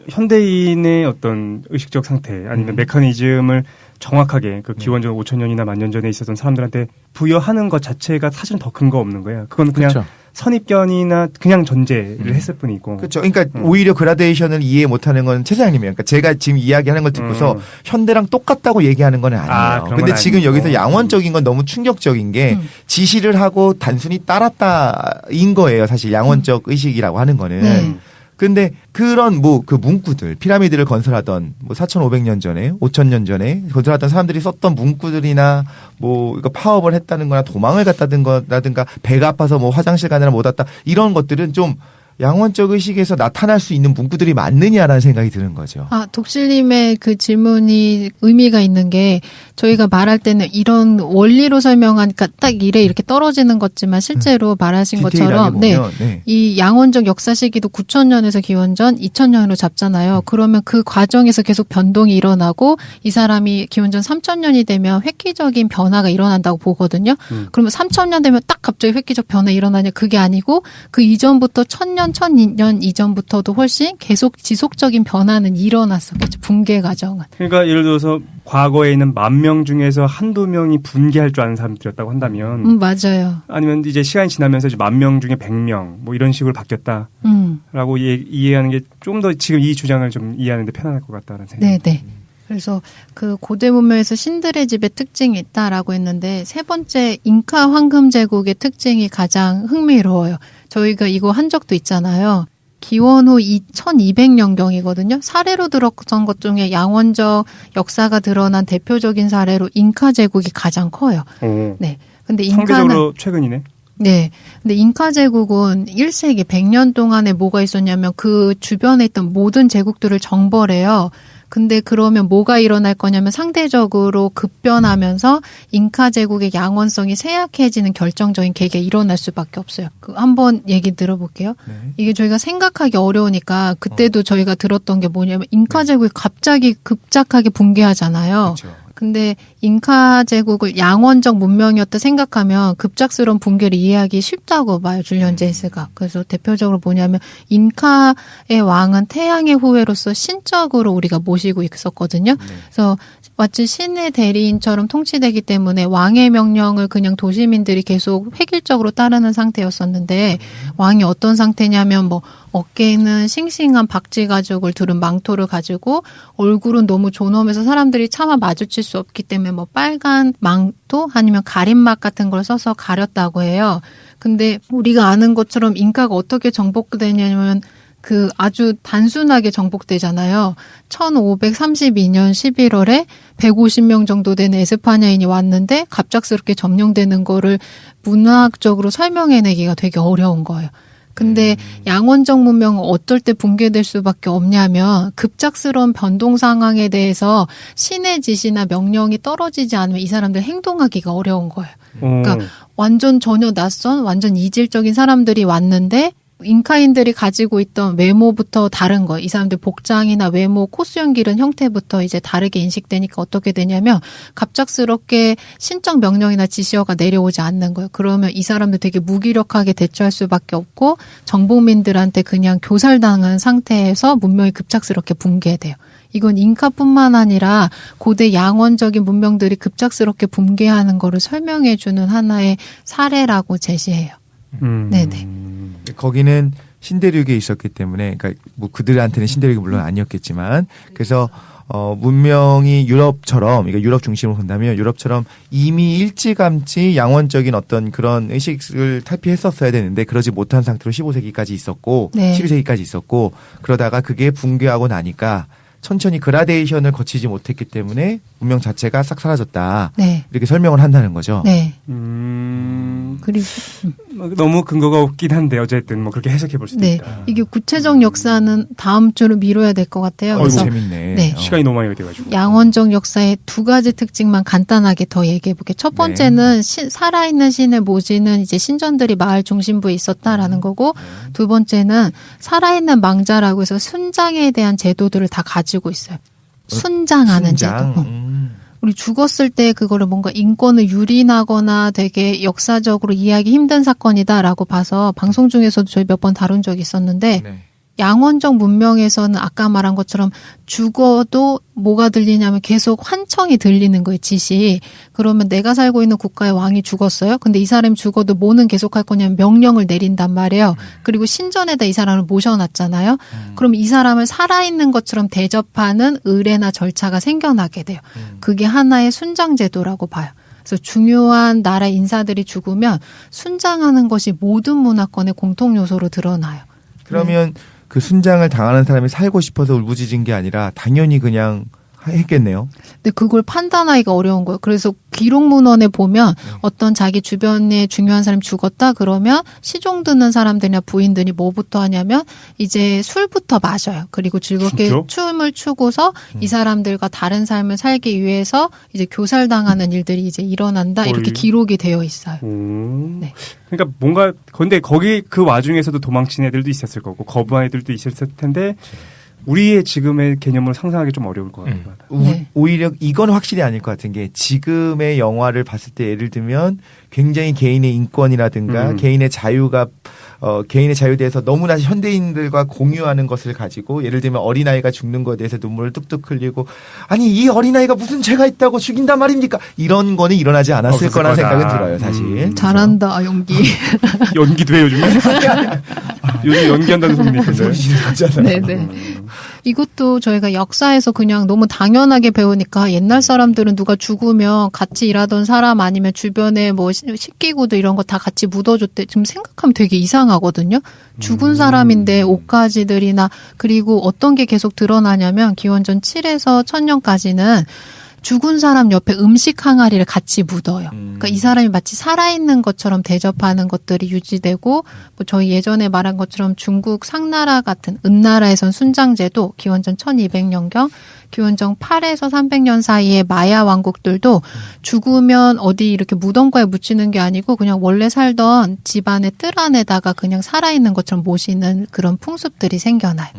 현대인의 어떤 의식적 상태 아니면 메커니즘을 정확하게 그 기원전 5,000년이나 10,000년 전에 있었던 사람들한테 부여하는 것 자체가 사실은 더 근거 없는 거예요. 그건 그냥 그렇죠. 선입견이나 그냥 전제를 했을 뿐이고. 그렇죠. 그러니까 오히려 그라데이션을 이해 못하는 건 최 사장님이에요. 그러니까 제가 지금 이야기하는 걸 듣고서 현대랑 똑같다고 얘기하는 건 아니에요. 근데 지금 아니고. 여기서 양원적인 건 너무 충격적인 게 지시를 하고 단순히 따랐다인 거예요. 사실 양원적 의식이라고 하는 거는. 근데 그런 그 문구들, 피라미드를 건설하던 4,500년 전에, 5,000년 전에 건설하던 사람들이 썼던 문구들이나 이거 파업을 했다는 거나 도망을 갔다든가 배가 아파서 화장실 가느라 못 왔다 이런 것들은 좀 양원적 의식에서 나타날 수 있는 문구들이 맞느냐라는 생각이 드는 거죠. 독실님의 그 질문이 의미가 있는 게 저희가 말할 때는 이런 원리로 설명하니까 딱 이렇게 떨어지는 거지만 실제로 말하신 것처럼 이 양원적 역사 시기도 9,000년에서 기원전 2,000년으로 잡잖아요. 그러면 그 과정에서 계속 변동이 일어나고 이 사람이 기원전 3,000년이 되면 획기적인 변화가 일어난다고 보거든요. 그러면 3,000년 되면 딱 갑자기 획기적 변화 일어나냐 그게 아니고 그 이전부터 1,000년 1,000년 이전부터도 훨씬 계속 지속적인 변화는 일어났었겠죠. 붕괴 과정은. 그러니까 예를 들어서 과거에 있는 10,000명 중에서 한두 명이 붕괴할 줄 아는 사람들이었다고 한다면 맞아요. 아니면 이제 시간이 지나면서 이제 10,000명 중에 100명 이런 식으로 바뀌었다라고 이해하는 게 좀 더 지금 이 주장을 좀 이해하는 데 편안할 것 같다는 생각이 네. 그래서 그 고대 문명에서 신들의 집의 특징이 있다라고 했는데 세 번째 잉카 황금 제국의 특징이 가장 흥미로워요. 저희가 이거 한 적도 있잖아요. 기원 후 2200년경이거든요. 사례로 들었던 것 중에 양원적 역사가 드러난 대표적인 사례로 잉카 제국이 가장 커요. 네. 근데 상대적으로 최근이네. 네. 근데 잉카 제국은 1세기 100년 동안에 뭐가 있었냐면 그 주변에 있던 모든 제국들을 정벌해요. 근데 그러면 뭐가 일어날 거냐면 상대적으로 급변하면서 잉카 제국의 양원성이 쇠약해지는 결정적인 계기가 일어날 수밖에 없어요. 한번 얘기 들어볼게요. 이게 저희가 생각하기 어려우니까 그때도 저희가 들었던 게 뭐냐면 잉카 제국이 갑자기 급작하게 붕괴하잖아요. 그렇죠. 근데 잉카 제국을 양원적 문명이었다 생각하면 급작스러운 붕괴를 이해하기 쉽다고 봐요. 줄리언 제이스가. 그래서 대표적으로 뭐냐면 잉카의 왕은 태양의 후예로서 신적으로 우리가 모시고 있었거든요. 그래서 마치 신의 대리인처럼 통치되기 때문에 왕의 명령을 그냥 도시민들이 계속 획일적으로 따르는 상태였었는데 왕이 어떤 상태냐면 어깨에는 싱싱한 박쥐 가죽을 두른 망토를 가지고 얼굴은 너무 존엄해서 사람들이 차마 마주칠 수 없기 때문에 빨간 망토 아니면 가림막 같은 걸 써서 가렸다고 해요. 근데 우리가 아는 것처럼 잉카가 어떻게 정복되냐면 아주 단순하게 정복되잖아요. 1532년 11월에 150명 정도 되는 에스파냐인이 왔는데 갑작스럽게 점령되는 거를 문화학적으로 설명해내기가 되게 어려운 거예요. 근데 양원적 문명은 어떨 때 붕괴될 수밖에 없냐면 급작스러운 변동 상황에 대해서 신의 지시나 명령이 떨어지지 않으면 이 사람들 행동하기가 어려운 거예요. 그러니까 완전 전혀 낯선 완전 이질적인 사람들이 왔는데 잉카인들이 가지고 있던 외모부터 다른 거예요. 이 사람들 복장이나 외모, 코수염 기른 형태부터 이제 다르게 인식되니까 어떻게 되냐면 갑작스럽게 신적 명령이나 지시어가 내려오지 않는 거예요. 그러면 이 사람들 되게 무기력하게 대처할 수밖에 없고 정복민들한테 그냥 교살당한 상태에서 문명이 급작스럽게 붕괴돼요. 이건 잉카뿐만 아니라 고대 양원적인 문명들이 급작스럽게 붕괴하는 거를 설명해주는 하나의 사례라고 제시해요. 네네. 거기는 신대륙에 있었기 때문에, 그러니까 그들한테는 신대륙이 물론 아니었겠지만, 그래서 문명이 유럽처럼, 그러니까 유럽 중심으로 본다면 유럽처럼 이미 일찌감치 양원적인 어떤 그런 의식을 탈피했었어야 되는데 그러지 못한 상태로 15세기까지 있었고, 12세기까지 있었고, 그러다가 그게 붕괴하고 나니까 천천히 그라데이션을 거치지 못했기 때문에 문명 자체가 싹 사라졌다. 이렇게 설명을 한다는 거죠. 그리고 너무 근거가 없긴 한데 어쨌든 그렇게 해석해 볼 수도 있다. 이게 구체적 역사는 다음 주로 미뤄야 될 것 같아요. 그래서 재밌네. 시간이 너무 많이 돼가지고. 양원적 역사의 두 가지 특징만 간단하게 더 얘기해 볼게요. 첫 번째는 살아있는 신의 모지는 이제 신전들이 마을 중심부에 있었다라는 거고, 두 번째는 살아있는 망자라고 해서 순장에 대한 제도들을 다 가지고 있어요. 순장하는 제도. 우리 죽었을 때 그거를 뭔가 인권을 유린하거나 되게 역사적으로 이해하기 힘든 사건이다라고 봐서 방송 중에서도 저희 몇 번 다룬 적이 있었는데 양원적 문명에서는 아까 말한 것처럼 죽어도 뭐가 들리냐면 계속 환청이 들리는 거예요, 짓이. 그러면 내가 살고 있는 국가의 왕이 죽었어요? 근데 이 사람이 죽어도 뭐는 계속할 거냐면 명령을 내린단 말이에요. 그리고 신전에다 이 사람을 모셔놨잖아요. 그럼 이 사람을 살아있는 것처럼 대접하는 의례나 절차가 생겨나게 돼요. 그게 하나의 순장제도라고 봐요. 그래서 중요한 나라 인사들이 죽으면 순장하는 것이 모든 문화권의 공통 요소로 드러나요. 그러면 그 순장을 당하는 사람이 살고 싶어서 울부짖은 게 아니라 당연히 그냥 했겠네요. 근데 그걸 판단하기가 어려운 거예요. 그래서 기록 문헌에 보면 어떤 자기 주변에 중요한 사람이 죽었다 그러면 시종 듣는 사람들이나 부인들이 뭐부터 하냐면 이제 술부터 마셔요. 그리고 즐겁게 진짜? 춤을 추고서 이 사람들과 다른 삶을 살기 위해서 이제 교살당하는 일들이 이제 일어난다. 이렇게 기록이 되어 있어요. 네. 그러니까 뭔가 근데 거기 그 와중에서도 도망친 애들도 있었을 거고 거부한 애들도 있었을 텐데 우리의 지금의 개념을 상상하기 좀 어려울 것 같아요. 네. 오히려 이건 확실히 아닐 것 같은 게 지금의 영화를 봤을 때 예를 들면 굉장히 개인의 인권이라든가 개인의 자유가 개인의 자유에 대해서 너무나 현대인들과 공유하는 것을 가지고 예를 들면 어린아이가 죽는 것에 대해서 눈물을 뚝뚝 흘리고 아니 이 어린아이가 무슨 죄가 있다고 죽인단 말입니까? 이런 거는 일어나지 않았을 거라는 생각은 들어요. 사실. 잘한다 연기. 연기도 해요 요즘에? 요즘 연기한다는 소문이 있어요. 네네. 이것도 저희가 역사에서 그냥 너무 당연하게 배우니까 옛날 사람들은 누가 죽으면 같이 일하던 사람 아니면 주변에 뭐 식기구도 이런 거 다 같이 묻어줬대. 지금 생각하면 되게 이상하거든요. 죽은 사람인데 옷가지들이나 그리고 어떤 게 계속 드러나냐면 기원전 7에서 1000년까지는 죽은 사람 옆에 음식 항아리를 같이 묻어요. 그러니까 이 사람이 마치 살아있는 것처럼 대접하는 것들이 유지되고 뭐 저희 예전에 말한 것처럼 중국 상나라 같은 은나라에선 순장제도 기원전 1200년경 기원전 8에서 300년 사이에 마야 왕국들도 죽으면 어디 이렇게 무덤가에 묻히는 게 아니고 그냥 원래 살던 집안의 뜰 안에다가 그냥 살아있는 것처럼 모시는 그런 풍습들이 생겨나요.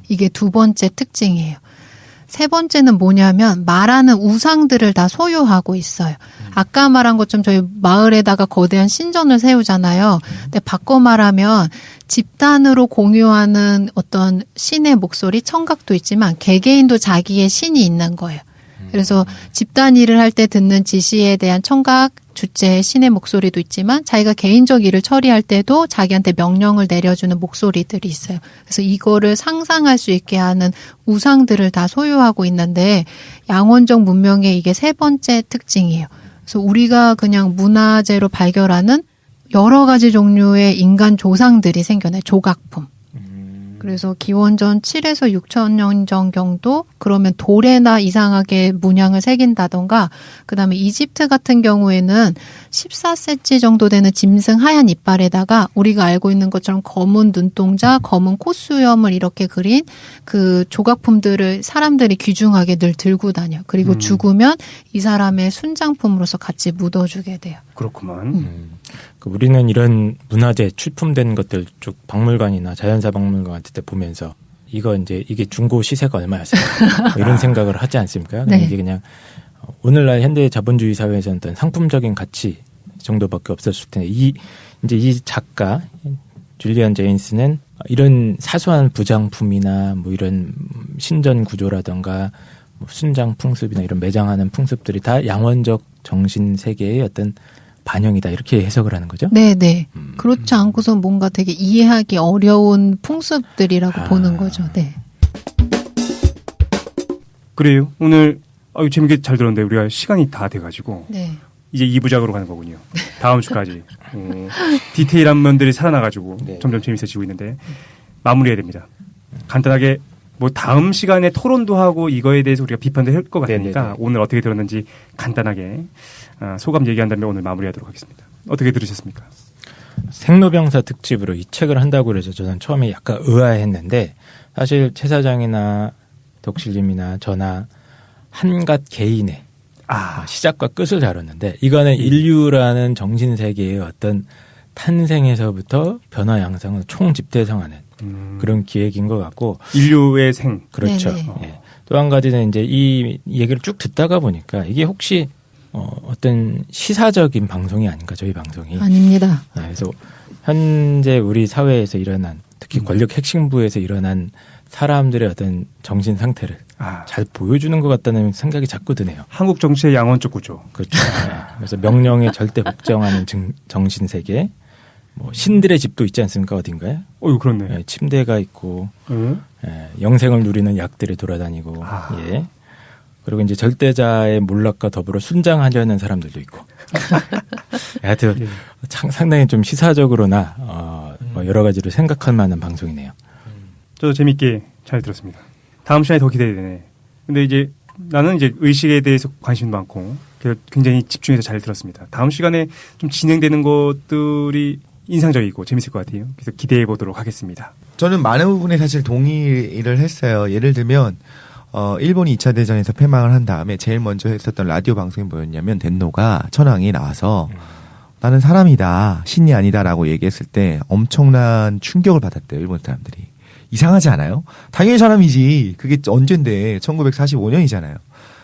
이게 두 번째 특징이에요. 세 번째는 뭐냐면 말하는 우상들을 다 소유하고 있어요. 아까 말한 것처럼 저희 마을에다가 거대한 신전을 세우잖아요. 근데 바꿔 말하면 집단으로 공유하는 어떤 신의 목소리, 청각도 있지만 개개인도 자기의 신이 있는 거예요. 그래서 집단 일을 할 때 듣는 지시에 대한 청각, 주체의 신의 목소리도 있지만 자기가 개인적 일을 처리할 때도 자기한테 명령을 내려주는 목소리들이 있어요. 그래서 이거를 상상할 수 있게 하는 우상들을 다 소유하고 있는데 양원적 문명의 이게 세 번째 특징이에요. 그래서 우리가 그냥 문화재로 발견하는 여러 가지 종류의 인간 조상들이 생겨나요. 조각품. 그래서 기원전 7에서 6,000년 전경도 그러면 돌에나 이상하게 문양을 새긴다던가 그다음에 이집트 같은 경우에는 14cm 정도 되는 짐승 하얀 이빨에다가 우리가 알고 있는 것처럼 검은 눈동자, 검은 콧수염을 이렇게 그린 그 조각품들을 사람들이 귀중하게 늘 들고 다녀요. 그리고 죽으면 이 사람의 순장품으로서 같이 묻어주게 돼요. 그렇구만. 우리는 이런 문화재 출품된 것들 쭉 박물관이나 자연사 박물관 같은 데 보면서 이게 중고 시세가 얼마였을까 뭐 이런 생각을 하지 않습니까? 네. 이게 그냥 오늘날 현대 자본주의 사회에서는 어떤 상품적인 가치 정도밖에 없었을 텐데 이 작가 줄리안 제인스는 이런 사소한 부장품이나 뭐 이런 신전 구조라던가 뭐 순장 풍습이나 이런 매장하는 풍습들이 다 양원적 정신 세계의 어떤 반영이다 이렇게 해석을 하는 거죠? 네네. 그렇지 않고선 뭔가 되게 이해하기 어려운 풍습들이라고 보는 거죠. 네. 그래요. 오늘 재밌게 잘 들었는데 우리가 시간이 다 돼가지고 네. 이제 2부작으로 가는 거군요. 다음 주까지. 디테일한 면들이 살아나가지고 네. 점점 재밌어지고 있는데 마무리해야 됩니다. 간단하게 뭐 다음 시간에 토론도 하고 이거에 대해서 우리가 비판도 할 것 같으니까 네네네. 오늘 어떻게 들었는지 간단하게 소감 얘기한 다음에 오늘 마무리하도록 하겠습니다. 어떻게 들으셨습니까? 생로병사 특집으로 이 책을 한다고 그래서 저는 처음에 약간 의아했는데 사실 최 사장이나 덕실님이나 저나 한갓 개인의 시작과 끝을 다뤘는데 이거는 인류라는 정신세계의 어떤 탄생에서부터 변화 양상을 총집대성하는 그런 기획인 것 같고 인류의 생. 그렇죠. 예. 또 한 가지는 이제 이 얘기를 쭉 듣다가 보니까 이게 혹시 어떤 시사적인 방송이 아닌가 저희 방송이 아닙니다. 그래서 현재 우리 사회에서 일어난 특히 권력 핵심부에서 일어난 사람들의 어떤 정신 상태를 잘 보여주는 것 같다는 생각이 자꾸 드네요. 한국 정치의 양원적 구조. 그렇죠. 네. 그래서 명령에 절대 복종하는 정신 세계. 뭐 신들의 집도 있지 않습니까? 어딘가에? 그렇네. 네, 침대가 있고 영생을 누리는 약들이 돌아다니고 예. 그리고 이제 절대자의 몰락과 더불어 순장하려는 사람들도 있고. 하여튼 예. 상당히 좀 시사적으로나 뭐 여러 가지로 생각할 만한 방송이네요. 저도 재밌게 잘 들었습니다. 다음 시간에 더 기대되네. 근데 이제 나는 이제 의식에 대해서 관심도 많고 굉장히 집중해서 잘 들었습니다. 다음 시간에 좀 진행되는 것들이 인상적이고 재밌을 것 같아요. 그래서 기대해 보도록 하겠습니다. 저는 많은 부분에 사실 동의를 했어요. 예를 들면 일본이 2차 대전에서 패망을 한 다음에 제일 먼저 했었던 라디오 방송이 뭐였냐면 덴노가 천황이 나와서 나는 사람이다, 신이 아니다라고 얘기했을 때 엄청난 충격을 받았대요. 일본 사람들이. 이상하지 않아요? 당연히 사람이지. 그게 언젠데 1945년이잖아요.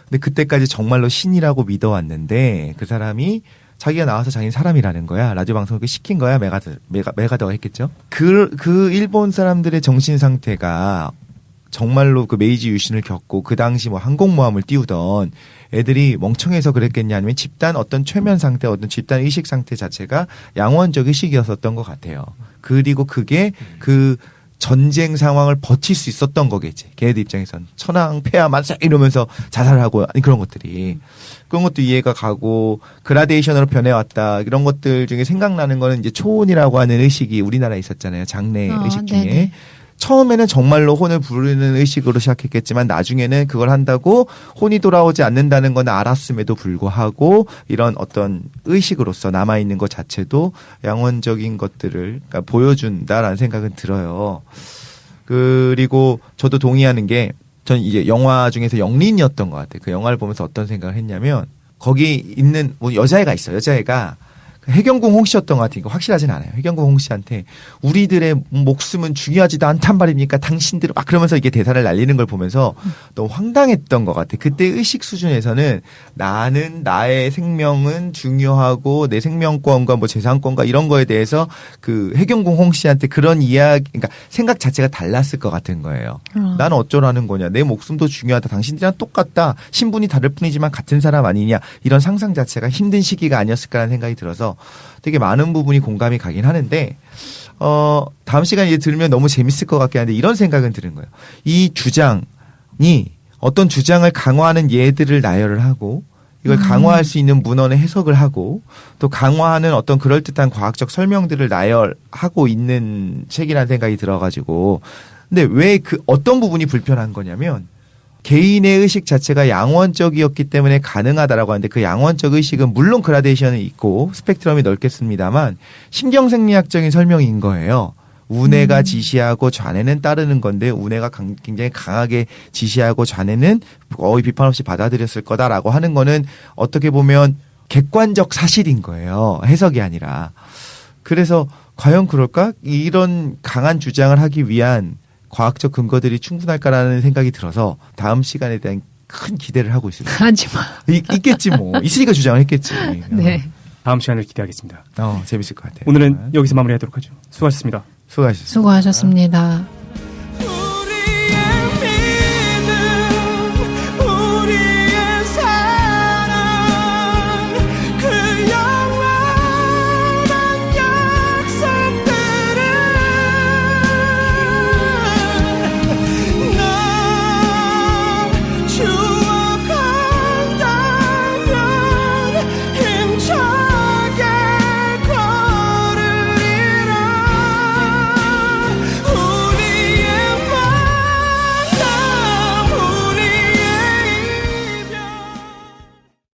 근데 그때까지 정말로 신이라고 믿어왔는데 그 사람이 자기가 나와서 자기는 사람이라는 거야. 라디오 방송을 시킨 거야. 메가더가 했겠죠. 그 일본 사람들의 정신 상태가 정말로 그 메이지 유신을 겪고 그 당시 뭐 항공모함을 띄우던 애들이 멍청해서 그랬겠냐 아니면 집단 어떤 최면 상태, 어떤 집단 의식 상태 자체가 양원적 의식이었었던 것 같아요. 그리고 그게 그 전쟁 상황을 버틸 수 있었던 거겠지. 걔네들 입장에선 천황 폐하 만세 이러면서 자살하고 그런 것들이 그런 것도 이해가 가고 그라데이션으로 변해왔다 이런 것들 중에 생각나는 거는 이제 초혼이라고 하는 의식이 우리나라에 있었잖아요. 장래 의식 중에. 네네. 처음에는 정말로 혼을 부르는 의식으로 시작했겠지만 나중에는 그걸 한다고 혼이 돌아오지 않는다는 건 알았음에도 불구하고 이런 어떤 의식으로서 남아있는 것 자체도 양원적인 것들을 그러니까 보여준다라는 생각은 들어요. 그리고 저도 동의하는 게 전 이제 영화 중에서 영린이었던 것 같아요. 그 영화를 보면서 어떤 생각을 했냐면 거기 있는 뭐 여자애가 있어요. 여자애가 해경궁 홍씨였던 것 같으니까 확실하진 않아요. 해경궁 홍씨한테 우리들의 목숨은 중요하지도 않단 말입니까? 당신들 막 그러면서 이게 대사를 날리는 걸 보면서 너무 황당했던 것 같아. 그때 의식 수준에서는 나는 나의 생명은 중요하고 내 생명권과 뭐 재산권과 이런 거에 대해서 그 해경궁 홍씨한테 그런 이야기, 그러니까 생각 자체가 달랐을 것 같은 거예요. 나는 어쩌라는 거냐? 내 목숨도 중요하다. 당신들이랑 똑같다. 신분이 다를 뿐이지만 같은 사람 아니냐? 이런 상상 자체가 힘든 시기가 아니었을까라는 생각이 들어서 되게 많은 부분이 공감이 가긴 하는데 다음 시간에 이제 들으면 너무 재밌을 것 같긴 한데 이런 생각은 드는 거예요. 이 주장이 어떤 주장을 강화하는 예들을 나열을 하고 이걸 강화할 수 있는 문헌의 해석을 하고 또 강화하는 어떤 그럴듯한 과학적 설명들을 나열하고 있는 책이라는 생각이 들어가지고 근데 왜 그 어떤 부분이 불편한 거냐면 개인의 의식 자체가 양원적이었기 때문에 가능하다라고 하는데 그 양원적 의식은 물론 그라데이션이 있고 스펙트럼이 넓겠습니다만 신경생리학적인 설명인 거예요. 우뇌가 지시하고 좌뇌는 따르는 건데 우뇌가 굉장히 강하게 지시하고 좌뇌는 거의 비판 없이 받아들였을 거다라고 하는 거는 어떻게 보면 객관적 사실인 거예요. 해석이 아니라. 그래서 과연 그럴까? 이런 강한 주장을 하기 위한 과학적 근거들이 충분할까라는 생각이 들어서 다음 시간에 대한 큰 기대를 하고 있습니다. 하지 마. 있겠지 뭐. 있으니까 주장을 했겠지. 네. 다음 시간을 기대하겠습니다. 재밌을 것 같아요. 오늘은 여기서 마무리하도록 하죠. 수고하셨습니다. 수고하셨습니다.